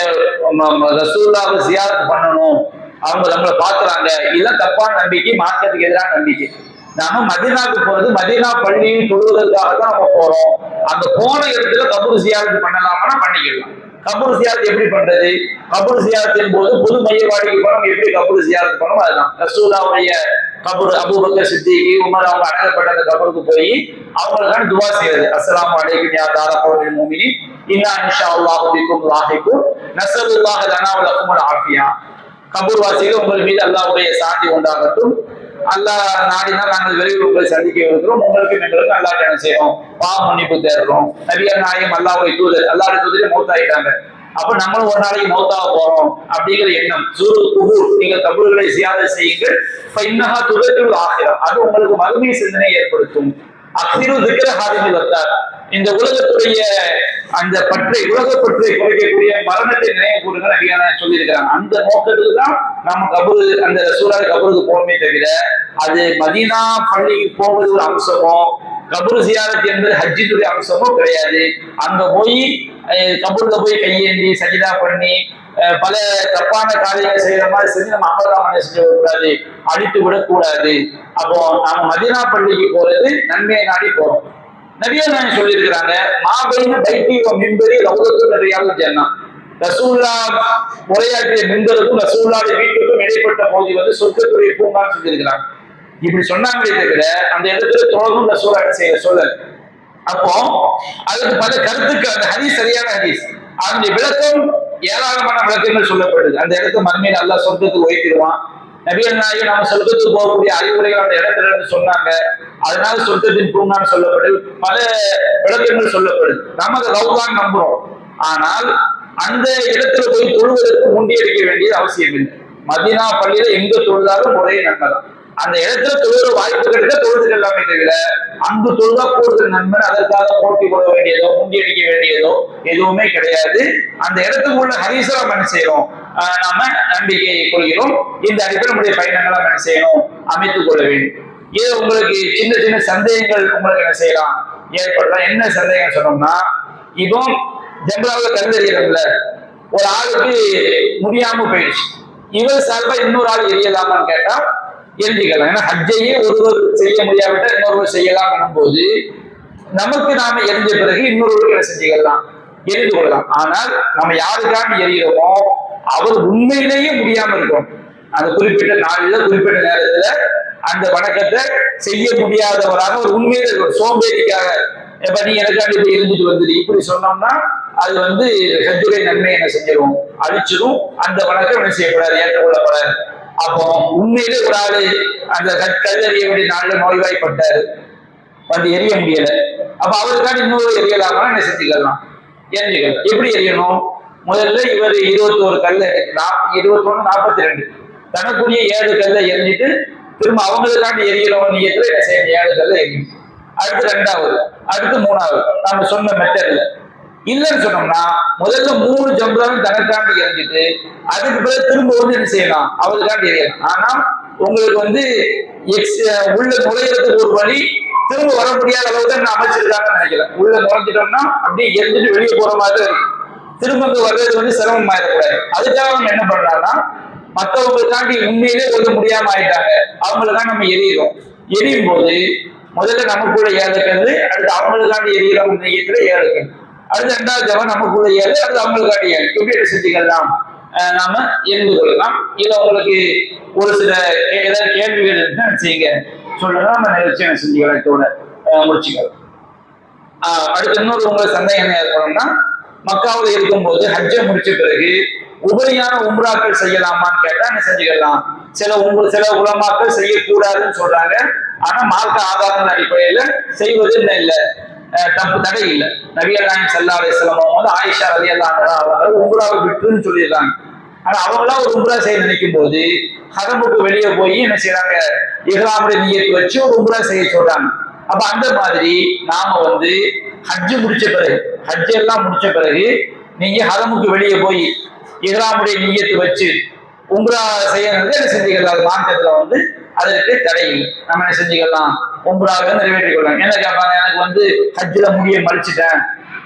ரசூலுல்லாஹ்வை ஜியாரத் பண்ணணும், அவங்க நம்மளை பாக்குறாங்க, இதெல்லாம் தப்பான நம்பிக்கை, மார்க்கத்துக்கு எதிரான நம்பிக்கை. நாம மதீனாவுக்கு போறது மதீனா பள்ளியை தொழுவதற்காக தான் நம்ம போறோம். அங்க போன இடத்துல கபூர் ஜியாரத் பண்ணலாம்னா பண்ணிக்கலாம். கபூர் ஜியாரத் எப்படி பண்றது, கபூர் ஜியாரத்தின் போது பொது மையவாடிக்கு போனோம், எப்படி கபூர் ஜியாரத் பண்ணணும், அதுதான் ரசூலுல்லாஹ்வுடைய கபூர், அபூபக்கர் சித்திக், உமர் அவங்க அடங்கப்பட்ட அந்த கபருக்கு போய் அவங்களுக்கான துவா செய்யறது. அஸ்ஸலாமு அலைக்கும் யா தார கௌமில் முஃமினீன் இன்னா இன்ஷா அல்லாஹு பிக்கும் லாஹிகூன் நஸலுல்லாஹ லனா வ லகுமுல் ஆஃபியா. கபூர் வாசிகள் உங்கள் மீது அல்லாஹ்வுடைய சாந்தி உண்டாகட்டும். அல்லாஹ் நாடினால் நாங்கள் விரைவில் உங்களை சந்திக்க இருக்கிறோம். உங்களுக்கு எங்களுக்கு அல்லாஹ் என்ன செய்யறோம், பாவ மன்னிப்பு தேடுறோம். நபிகள் நாயகம் அல்லாஹ்வுடைய தூதர், அல்லாஹ்வுடைய தூதரே மௌத்தாயிட்டாங்க. அப்ப நம்மளும் ஒரு நாளைக்கு மௌத்தாக போறோம் அப்படிங்கிற எண்ணம். நீங்கள் கபூர்களை ஜியாரத் செய்யுங்கள், அது உங்களுக்கு மறுமை சிந்தனை ஏற்படுத்தும். இந்த உலகத்துடைய அந்த உலக பற்றை குறைக்கக்கூடிய மரணத்தை நினைவு கூறுங்கள் அதிகார சொல்லியிருக்கிறாங்க. அந்த நோக்கத்துக்கு தான் நம்ம கபூர், அந்த ரசூலுல்லாஹ் கபூருக்கு போகணுமே தவிர அது மதீனா பள்ளிக்கு போவது ஒரு அம்சமோ, கபூர் ஜியாரத் என்பது ஹஜ்ஜினுடைய அம்சமோ கிடையாது. அங்க போய் கபூர்ல போய் கையேந்தி சஜிதா பண்ணி பல தப்பான காரியங்கள் செய்யற மாதிரி செஞ்சு நம்ம அமர்தாமனை செஞ்சு விடக்கூடாது, அழித்து விடக்கூடாது. அப்போ நாம மதீனா பள்ளிக்கு போறது நன்மையை நாடி போறோம். நபியா நாயகம் சொல்லியிருக்கிறாங்க, மாபைன பைத்தி மிம்பரி ரௌதத்துல் ரியாதுல் ஜன்னah. ரசூல்லா உரையாற்றிய மின்பருக்கும் ரசூல்லாவுடைய வீட்டுக்கும் இடைப்பட்ட பகுதி வந்து சொர்க்கத்துடைய பூங்கான்னு சொல்லியிருக்கிறாங்க. இப்படி சொன்னாங்களே தவிர அந்த இடத்துல தொடர்ந்தும் ரசூலா செய்ய சொல்லல். அப்போ அதுக்கு பல கருத்துக்கு அந்த ஹதீஸ் சரியான ஹதீஸ். அந்த விளக்கம் ஏராளமான விளக்கங்கள் சொல்லப்படுது. அந்த இடத்த மறுமையில் அல்லாஹ் சொர்க்கத்துக்கு வைத்திடுவான். நபிகள் நாயகம் நம்ம சொர்க்கத்துக்கு போகக்கூடிய அறிவுரைகள் அந்த இடத்துல இருந்து சொன்னாங்க. அதனால சொர்க்கத்தின் பூங்கான்னு சொல்லப்படுது. பல விளக்கங்கள் சொல்லப்படுது. நம்ம அதை ரவுதான் நம்புறோம். ஆனால் அந்த இடத்துல போய் தொழுவதற்கு முண்டியடிக்க வேண்டியது அவசியம் இல்லை. மதீனா பள்ளியில எங்க தொழுதாலும் ஒரே நன்மை தான். அந்த இடத்துல தொழுகிற வாய்ப்பு கிடைக்க தொழுதுகள் எல்லாமே தவிர அங்கு தொழுதா கூடுதல் நன்மை, அதற்காக போட்டி போட வேண்டியதோ முண்டியடிக்க வேண்டியதோ எதுவுமே கிடையாது. அந்த இடத்துக்கு உள்ள ஹதீஸை நம்ம என்ன செய்யறோம், நாம நம்பிக்கை கொள்கிறோம். இந்த அடிப்படை நம்முடைய பயணங்களை நம்ம என்ன செய்யணும், அமைத்துக் கொள்ள வேண்டும். இது உங்களுக்கு சின்ன சின்ன சந்தேகங்கள் உங்களுக்கு என்ன செய்யலாம், ஏற்படலாம். என்ன சந்தேகம் சொன்னோம்னா, இப்போ ஜம்ராவில் கல்லெறியறதுல ஒரு ஆளுக்கு முடியாம போயிடுச்சு, இவர் சார்பா இன்னொரு ஆள் எரியலாமான்னு கேட்டா எரிஞ்சுக்கலாம். ஏன்னா ஹஜ்ஜையே ஒருவர் செய்ய முடியாவிட்டா இன்னொருவர் செய்யலாம் போது நமக்கு நாம எரிஞ்ச பிறகு இன்னொருவருக்கு என்ன செஞ்சுக்கலாம், எரிந்து கொள்ளலாம். ஆனால் நம்ம யாருக்காண்டி எரிகிறோமோ அவர் உண்மையிலேயே முடியாம இருக்கும். அந்த குறிப்பிட்ட நாளில் குறிப்பிட்ட நேரத்துல அந்த வணக்கத்தை செய்ய முடியாதவராக ஒரு உண்மையில இருக்கும். சோம்பேறிக்காக எப்ப நீ எனக்காண்டி போய் இருந்துட்டு வந்துடு இப்படி சொன்னோம்னா அது வந்து ஹஜ்ஜுடைய நன்மை என்ன செஞ்சிடும், அழிச்சிடும். அந்த வணக்கம் என்ன செய்யக்கூடாது, ஏற்றுக்கொள்ளப்படாது. அப்போ உண்மையிலே ஒரு ஆளு அந்த கல்லெறிய வேண்டிய நாள்ல நோய்வாய்ப்பட்டாரு, வந்து எரிய முடியல. அப்ப அவருக்காண்டி இன்னொரு எரியலாமா என்ன செஞ்சுக்கலாம், எரிஞ்சுக்கலாம். எப்படி எரியணும், முதல்ல இவர் 21 கல்ல 21 42 தனக்குரிய 7 கல்ல எரிஞ்சிட்டு திரும்ப அவங்களுக்காண்டி எரியணும் நீயத்துல என்ன செய்யணும், 7 கல்ல எரியும். அடுத்து 2வது, அடுத்து 3வது நாம சொன்ன மெத்தட்ல. இல்லைன்னு சொன்னோம்னா முதல்ல 3 ஜம்ராவும் தனக்காண்டி எரிஞ்சிட்டு அதுக்கு பிறகு திரும்ப வந்து என்ன செய்யலாம், அவருக்காண்டி எரியலாம். ஆனா உங்களுக்கு வந்து உள்ள நுழையிறதுக்கு ஒரு வழி, திரும்ப வர முடியாத அளவுக்கு தான் அமைச்சிருக்காங்கன்னு நினைக்கிறேன். உள்ள நுழைஞ்சிட்டோம்னா அப்படியே எரிஞ்சிட்டு வெளியே போற மாதிரி இருக்கு. திரும்ப அங்க வர்றது வந்து சிரமம் ஆயிடக்கூடாது. அதுக்காக நம்ம என்ன பண்றாங்கன்னா, மற்றவங்களுக்காண்டி உண்மையிலே ஒழுங்க முடியாம ஆயிட்டாங்க, அவங்களுக்காக நம்ம எரியிறோம். எரியும் போது முதல்ல நமக்குள்ள 7 கல்லு, அடுத்து அவங்களுக்காண்டி எரியிறோம் நெய்யத்துல 7 கல், அடுத்து 2வது ஜவம் நமக்குள்ள 7, அடுத்து அவங்களுக்காண்டி 7. எப்படி செஞ்சுக்கலாம், நாம எரிந்து கொள்ளலாம். இதுல உங்களுக்கு ஒரு சில ஏதாவது கேள்விகள் இருந்தா செய்யுங்க, சொல்லுங்க, நம்ம நிகழ்ச்சி என்ன செஞ்சுக்கலாம், இதோட முடிச்சுக்கலாம். அடுத்து இன்னொரு உங்களுக்கு சந்தேகம் என்ன ஏற்படும்னா, மக்காவில் இருக்கும்போது ஹஜ்ஜை முடிச்ச பிறகு உபரியான உம்ராக்கள் செய்யலாமான்னு கேட்டா என்ன செஞ்சுக்கலாம். சில உலமாக்கள் செய்யக்கூடாதுன்னு சொல்றாங்க. ஆனா மார்க்க ஆதாரங்கள் அடிப்படையில செய்வது என்ன இல்லை, தடை இல்லை. நபிகள் நாயகம் ஸல்லல்லாஹு அலைஹி வஸல்லம் வந்து ஆயிஷா ரலியல்லாஹு அன்ஹா அவங்க உம்ராவை விட்டுன்னு சொல்லியிருக்காங்க. ஆனா அவங்களா ஒரு உம்ரா செய்ய நினைக்கும் போது ஹரமுக்கு வெளியே போய் என்ன செய்யறாங்க, இஹ்ராமுடைய நியத்து வச்சு ஒரு உம்ரா செய்ய சொல்றாங்க. அப்ப அந்த மாதிரி நாம வந்து ஹஜ்ஜு முடிச்ச பிறகு, ஹஜ்ஜு எல்லாம் முடிச்ச பிறகு நீங்க ஹரமுக்கு வெளியே போய் இஹ்ராமுடைய நியத்து வச்சு உம்ரா செய்யறது என்ன செஞ்சுக்கலாம். அது மார்க்கத்துல வந்து அதற்கு தடை இல்லை. நம்ம என்ன செஞ்சுக்கலாம், உம்ராவை நிறைவேற்றிக் கொள்ளலாம். என்ன கேட்பாங்க, எனக்கு வந்து ஹஜ்ஜில முடிய மடிச்சுட்டேன்,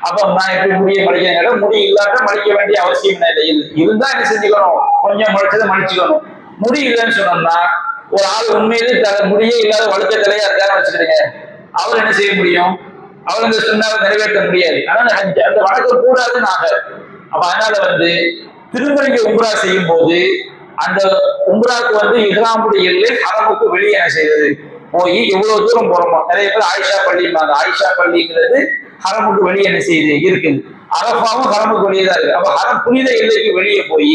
அப்ப நான் எப்படி முடிய மடிக்கிறேன், முடி இல்லாட்ட மடிக்க வேண்டிய அவசியம் இல்லை. இருந்தா என்ன செஞ்சுக்கணும், கொஞ்சம் மடிச்சதை மடிச்சுக்கணும். முடி இல்லைன்னு சொன்னோம்னா ஒரு ஆள் உண்மையிலே முடியே இல்லாத வழுக்க தலையா இருக்கான்னு வச்சுக்கிடுங்க, அவர் என்ன செய்ய முடியும், அவர் அந்த சுண்ணாவை நிறைவேற்ற முடியாது. அதனால அந்த வணக்கம் கூடாதுன்னு ஆக. அப்ப அதனால வந்து திரும்ப நீங்க உம்ரா செய்யும் போது அந்த உம்ராக்கு வந்து இஹ்ராமுடைய எல்லை ஹரமுக்கு வெளியே என்ன செய்யறது, போய் எவ்வளவு தூரம் போறோமோ. நிறைய பேர் ஆயிஷா பள்ளிம்பாங்க. ஆயிஷா பள்ளிங்கிறது ஹரமுக்கு வெளியே என்ன செய்யுது இருக்குது. அரஃபாவும் ஹரமுக்கு வெளியே தான் இருக்கு. அப்ப ஹரம் புனித எல்லைக்கு வெளியே போய்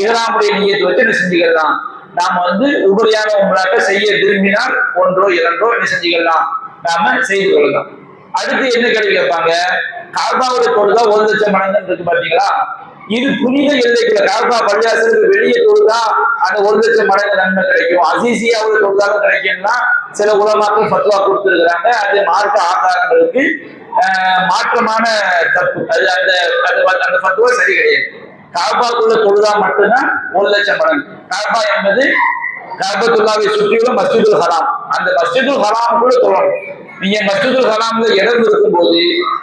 இஹ்ராமுடைய நியத்தை வச்சு என்ன செஞ்சுக்கலாம், நாம வந்து உபரியான உம்ராக்க செய்ய விரும்பினால் 1 2 என்ன செஞ்சுக்கலாம், நாம செய்து கொள்ளலாம். அடுத்து என்ன கேள்வி கேட்பாங்க, காபாவுடைய தொழுதா 1 லட்சம் மடங்கு இருக்கு பாத்தீங்களா, இது புனித எல்லைக்குள்ள காபா பள்ளியாசலுக்கு வெளியே தொழுதா அந்த 1 லட்சம் மடங்கு நன்மை கிடைக்கும், அசிசியாவுடைய தொழுதாலும் கிடைக்கும்னா சில உலமாக்கள் ஃபத்வா கொடுத்துருக்கிறாங்க. அது மார்க்க ஆதாரங்களுக்கு மாற்றமான தப்பு. அது அந்த ஃபத்வா சரி கிடையாது. காபாக்குள்ள தொழுதா மட்டும்தான் 1 லட்சம் மடங்கு. காபா என்பது காபத்துல்லாவை சுற்றியுள்ள மஸ்ஜிதுல் ஹராம். அந்த மஸ்ஜிதுல் ஹராம் கூட தொழணும். நீங்க மஸ்ஜிதுல் ஹராம்ல இடம் இருக்கும் போது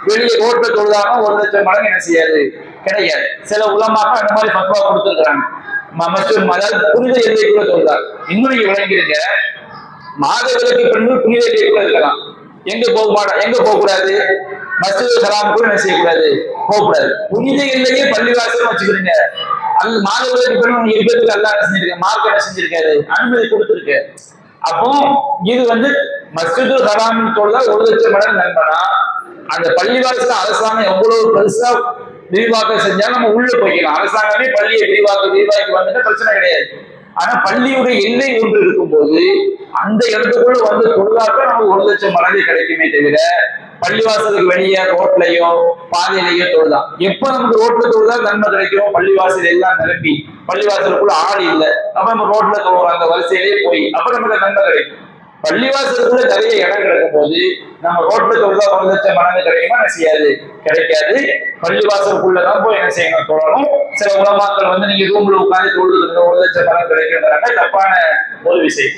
வெளியே ரோட்ல தொழுதாம 1 லட்சம் மடங்கு என்ன செய்யாது, கிடையாது. சில உலமாக்கள் அந்த மாதிரி ஃபத்வா கொடுத்துருக்காங்க. அதாவது புனித எல்லைக்குள்ள தொழுதார். இன்னும் நீங்க விளங்கிடுங்க, மாதவிலக்கு பெண்கள் புனித எல்லைக்குள்ள இருக்கலாம். எங்க போக கூடாது, மஸ்ஜிதுல் ஹராம் கூட என்ன செய்யக்கூடாது, போகக்கூடாது. புனித இல்லையே பள்ளிவாசல் வச்சுக்கிறீங்க. அது மாதவிலக்கு பெண் இருக்கிறதுக்கு அல்லா என்ன செஞ்சிருக்க, மார்க் என்ன செஞ்சிருக்காரு, அனுமதி கொடுத்துருக்கு. அப்போ இது மஸ்ஜிதுல் ஹராம் தொழுதா 1,00,000 மடங்கு நண்பனா, அந்த பள்ளிவாசல் அரசாங்கம் எவ்வளவு பெருசா விரிவாக்கம் செஞ்சாலும் நம்ம உள்ள போய்க்கலாம். அரசாங்கமே பள்ளியை விரிவாக்கி வந்துட்டா பிரச்சனை கிடையாது. ஆனா பள்ளியுடைய எல்லை ஒன்று இருக்கும்போது அந்த இடத்துக்குள்ள தொழுதாக்க நமக்கு 1,00,000 மடங்கு கிடைக்குமே தவிர பள்ளிவாசலுக்கு வெளியே ரோட்லயோ பாதையிலேயோ தொழுதா. எப்ப நமக்கு ரோட்ல தொழுதா நன்மை கிடைக்கும், பள்ளிவாசல் எல்லாம் நிரப்பி பள்ளிவாசலுக்குள்ள ஆள் இல்லை, அப்ப நம்ம ரோட்ல தொழுவோம், அந்த வரிசையிலேயே போய் அப்ப நமக்கு நன்மை கிடைக்கும். பள்ளிவாசலுக்குள்ள நிறைய இடம் கிடைக்கும் போது நம்ம ரோட்ல தொழுதா 1,00,000 மடங்கு கிடைக்குமா, என்ன செய்யாது, கிடைக்காது. பள்ளிவாசலுக்குள்ளதான் போய் என்ன செய்யணும், தொழணும். சில உலமாக்கள் நீங்க ரூம்ல உட்காந்து தொழுது 1,00,000 மடங்கு கிடைக்கிறாங்க, தப்பான ஒரு விஷயம்.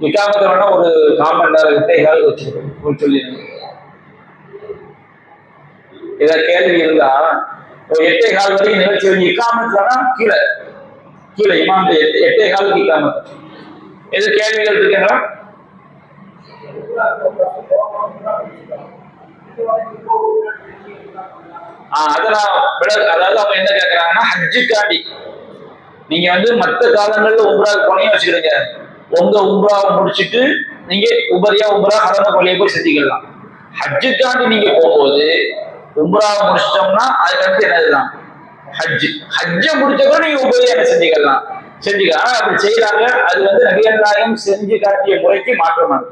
இக்காமத்தை வேணா ஒரு காமெண்டார் 8 வச்சிருக்கோம் சொல்லிருங்க. ஏதாவது கேள்வி இருந்தா ஒரு 8 வரைக்கும் நிகழ்ச்சி இக்காமத்துலனா கீழே இமாம் 8 இக்காமத். எது கேள்விகள் இருக்குங்களா? அதெல்லாம் அதாவது அவங்க என்ன கேட்கறாங்கன்னா, ஹஜ்ஜுக்காண்டி நீங்க மற்ற காலங்கள்ல உம்ராவுக்கு போனீங்க வச்சுக்கிறீங்க, உங்க உம்ராவை முடிச்சுட்டு நீங்க உம்ரா ஹரம வழியை போய் செஞ்சுக்கலாம். ஹஜ்ஜுக்காண்டி நீங்க போகும்போது உம்ராவை முடிச்சிட்டோம்னா அதுக்கடுத்து என்னதுதான் ஹஜ்ஜை முடிச்சப்பறம் நீங்க உபரியா என்ன செஞ்சுக்கலாம். அப்படி செய்யறாங்க. அது நபிகள் நாயகம் செஞ்சு காட்டிய முறைக்கு மாற்றமானது.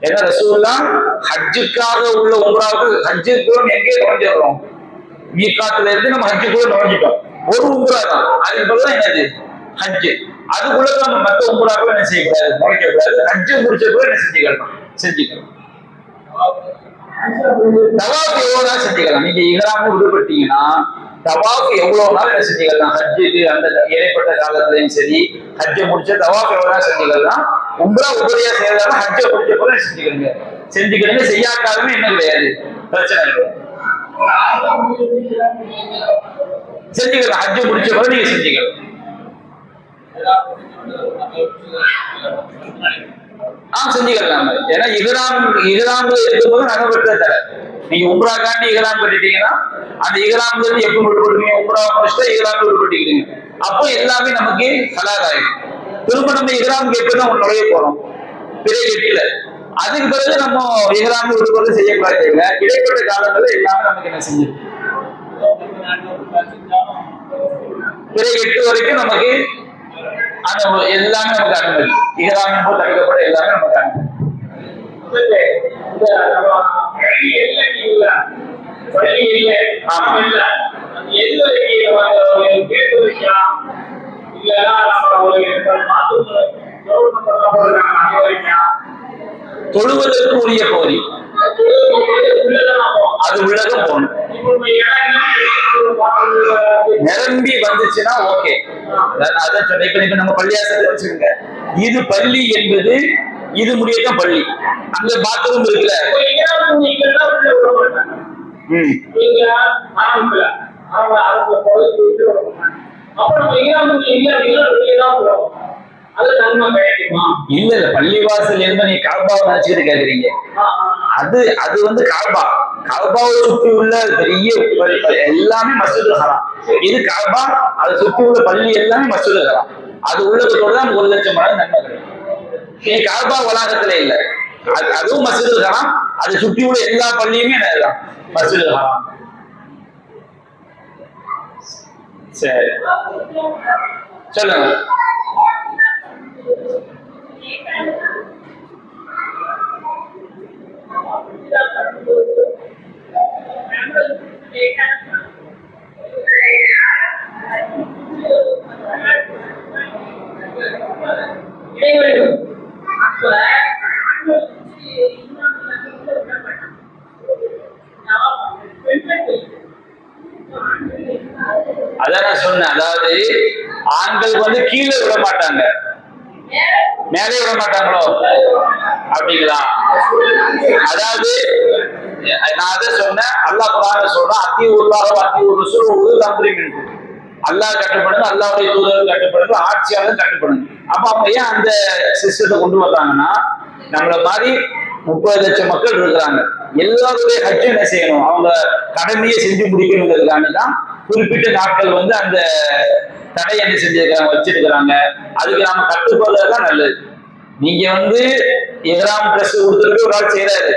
ஏன்னா ரசூலுல்லாஹ் ஹஜ்ஜுக்காக உள்ள உம்ராவுக்கு ஹஜ்ஜுக்குள்ள எங்கே நுழைஞ்சிடறோம், மீகாத்துல இருந்து நம்ம ஹஜ்ஜுக்குள்ள நுழைஞ்சிட்டோம். ஒரு உம்ரா தான், அதுக்கு பதிலாக என்னது ஹஜ்ஜு. அதுக்குள்ள நம்ம மற்ற உம்ராக்கள் என்ன செய்யக்கூடாது, நுழைக்கக்கூடாது. ஹஜ்ஜு முடிச்சப்பறம் என்ன செஞ்சுக்கலாம். தவாஃப் எவ்வளவு நாள் செஞ்சுக்கலாம். நீங்க இஹ்ராம்ல விடுபட்டீங்கன்னா தவாஃப் எவ்வளவு நாள் என்ன செஞ்சுக்கலாம். ஹஜ்ஜுக்கு அந்த இடைப்பட்ட காலத்திலையும் சரி, ஹஜ்ஜை முடிச்ச தவாஃப் எவ்வளவு நாள் செஞ்சுக்கலாம். உம்ரா உபரியா செய்யறதால ஹஜ்ஜை முடிச்ச போல செஞ்சுக்கிறீங்க. செய்யாட்டாலுமே என்ன கிடையாது, பிரச்சனை கிடையாது. செஞ்சுக்கலாம். ஹஜ்ஜை முடிச்ச போல நீங்க செஞ்சுக்கலாம். செஞ்சுக்கலாம். ஏன்னா இஹ்ராம்ல இருக்கும்போது நகை வெட்ட தர. நீங்க உம்ராக்காண்டி இஹ்ராம் கட்டிட்டீங்கன்னா அந்த இஹ்ராம்ல இருந்து எப்ப விடுபடுவீங்க, உம்ரா முடிச்சுட்டா இஹ்ராம்ல விடுபட்டுக்கிறீங்க. அப்போ எல்லாமே நமக்கு ஹலால் ஆயிடும். திரும்ப நம்ம இஹ்ராமுக்கு எப்பதான் நுழைய போறோம், பிறை எட்டுல. அதுக்கு பிறகு நம்ம இஹ்ராம்ல விடுபடுறது செய்யக்கூடாது. இடைப்பட்ட காலங்கள்ல எல்லாமே நமக்கு என்ன செஞ்சிடும், பிறை 8 வரைக்கும் நமக்கு எல்லாமே நமக்கு அனுமதி. இஹ்ராமின் போது தடுக்கப்பட்ட எல்லாமே நமக்கு அனுமதி. தொழுவதற்கு உரிய பகுதி அது உள்ளதும் போகணும். நிரம்பி வந்துச்சுன்னா ஓகே. அதான் சொன்ன. இப்ப நம்ம பள்ளியாசத்தை வச்சுருங்க, இது பள்ளி என்பது இது முடியதான் பள்ளி. அங்க பாத்ரூம் இருக்குல்ல, இல்ல பள்ளிவாசல் இருந்து நீ காபாவை நினைச்சுக்கிட்டு கேக்குறீங்க. அது காபாவை சுற்றி உள்ள பெரிய எல்லாமே மஸ்ஜிதுல் ஹராம். இது காபா, அதை சுற்றி உள்ள பள்ளி எல்லாமே மஸ்ஜிதுல் ஹராம். அது உள்ளதோட 1,00,000 மடங்கு நன்மை கிடைக்கும். நீ காபா வளாகத்துல இல்ல, அதுவும் மஸ்ஜிதுல் ஹராம். அதை சுற்றி உள்ள எல்லா பள்ளியுமே என்னதான் மஸ்ஜிதுல் ஹராம். சரி சொல்லுங்க. அதான் நான் சொன்னேன். அதாவது ஆண்கள் கீழே விட மாட்டாங்க, மேலே விட மாட்டாங்களோ அப்படிங்களா? அதாவது நான் அதை சொன்னேன். அல்லாஹ் குர்ஆன்ல சொல்றான், அத்தியுல்லாஹ் வ அத்தியுர் ரசூல் வ உலுல் அம்ரி மின்கும். அல்லாஹ் கட்டுப்படுங்க, அல்லாஹ்வுடைய தூதர்கள் கட்டுப்படுங்க, ஆட்சியாளர் கட்டுப்படுங்க. அப்ப அவங்க ஏன் அந்த சிஸ்டத்தை கொண்டு வர்றாங்கன்னா, நம்மள மாதிரி 30 லட்சம் மக்கள் இருக்கிறாங்க. எல்லாருடைய ஹஜ்ஜும் என்ன செய்யணும், அவங்க கடமையை செஞ்சு முடிக்கணுங்கிறதுக்காக தான் குறிப்பிட்ட நாட்கள் வந்து அந்த தடை என்ன செஞ்சிருக்காங்க, வச்சிருக்கிறாங்க. அதுக்கு நாம கட்டுப்படுறதுதான் நல்லது. நீங்க வந்து எஹ்ராம் ட்ரெஸ் கொடுத்துட்டு ஒரு ஆள் செய்யறாரு,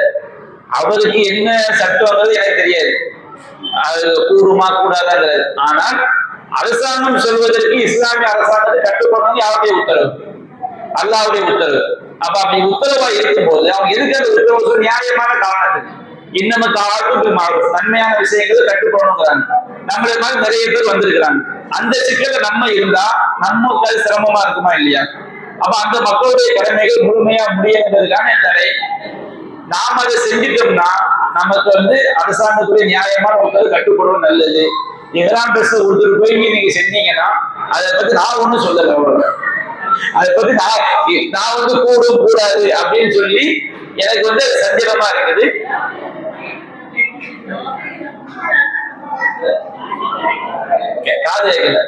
அவருக்கு என்ன சட்டம்ன்றது எனக்கு தெரியாது, அது கூடுமா கூடாதாங்கிறது. ஆனால் அரசாங்கம் சொல்வதற்கு இஸ்லாமிய அரசாங்கத்தை கட்டுப்படணும் யாருடைய உத்தரவு, அல்லாஹ்வுடைய உத்தரவு. அப்ப அப்படி உத்தரவா இருக்கும் போது அவங்க எதுக்கு அந்த உத்தரவு, நியாயமான காரணத்துக்கு இன்னமும் காலத்துக்கு மாறும் நன்மையான விஷயங்களை கட்டுப்படணுங்கிறாங்க. நம்மள மாதிரி நிறைய பேர் வந்திருக்கிறாங்க. அந்த சிக்கல நம்ம இருந்தா நமக்கு அது சிரமமா இருக்குமா இல்லையா? அப்ப அந்த மக்களுடைய கடமைகள் முழுமையா முடியுங்கிறதுக்கான தடை. நாம அதை செஞ்சிட்டோம்னா நமக்கு வந்து அரசாங்கத்துடைய நியாயமான மக்கள் கட்டுப்படுவது நல்லது. எஹ்ராம் ட்ரெஸ் கொடுத்துட்டு போய் நீங்க செஞ்சீங்கன்னா அதை பத்தி நான் ஒண்ணும் சொல்லல, அதை பத்தி நான் வந்து கூடும் கூடாது அப்படின்னு சொல்லி எனக்கு வந்து சஞ்சலமா இருக்குது. காது கேட்கல.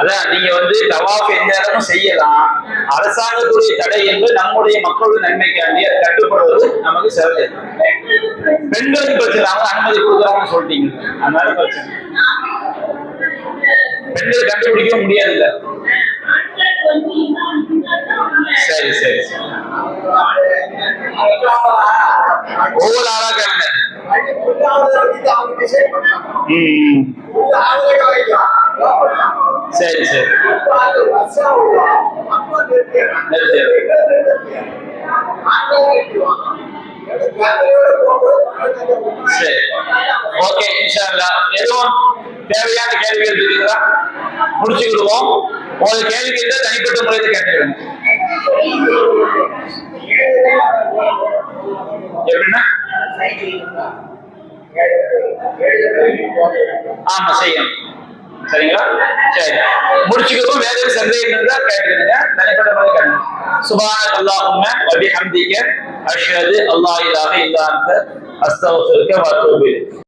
அதான் நீங்க வந்து தவாஃப் எந்த இடமும் செய்யலாம். அரசாங்கத்துடைய தடை என்பது நம்முடைய மக்களுடைய நன்மைக்காண்டி அதை கட்டுப்படுவது நமக்கு சிறந்தது. பெண்களுக்கு பிரச்சனை, அவங்க அனுமதி கொடுக்குறாங்கன்னு சொல்லிட்டீங்க, அதனால பிரச்சனை. பெண்கள் கண்டுபிடிக்க முடியாது. சரி சரி சரி, ஒவ்வொரு ஆளா கேளுங்க. சரி சரி சரி, ஓகே இன்ஷா அல்லாஹ். எதுவும் தேவையான கேள்விகள் இருக்குங்களா? முடிச்சுக்கிடுவோம். உங்களுக்கு கேள்வி கேட்டால் தனிப்பட்ட முறையில் கேட்டுக்கிடுங்க. எப்படின்னா ஆமா செய்யணும், சரிங்களா? சரி, முடிச்சுக்கிறோம். வேற எதுவும் சந்தேகம் இருந்தா கேட்டுக்கிடுங்க, தனிப்பட்ட முறையில் கேட்டுங்க. சுப்ஹானக அல்லாஹும்ம வ பிஹம்திக அஷ்ஹது அல்லா இலாஹ இல்லா அன்த அஸ்தக்ஃபிருக வ அத்தூபு இலைக்.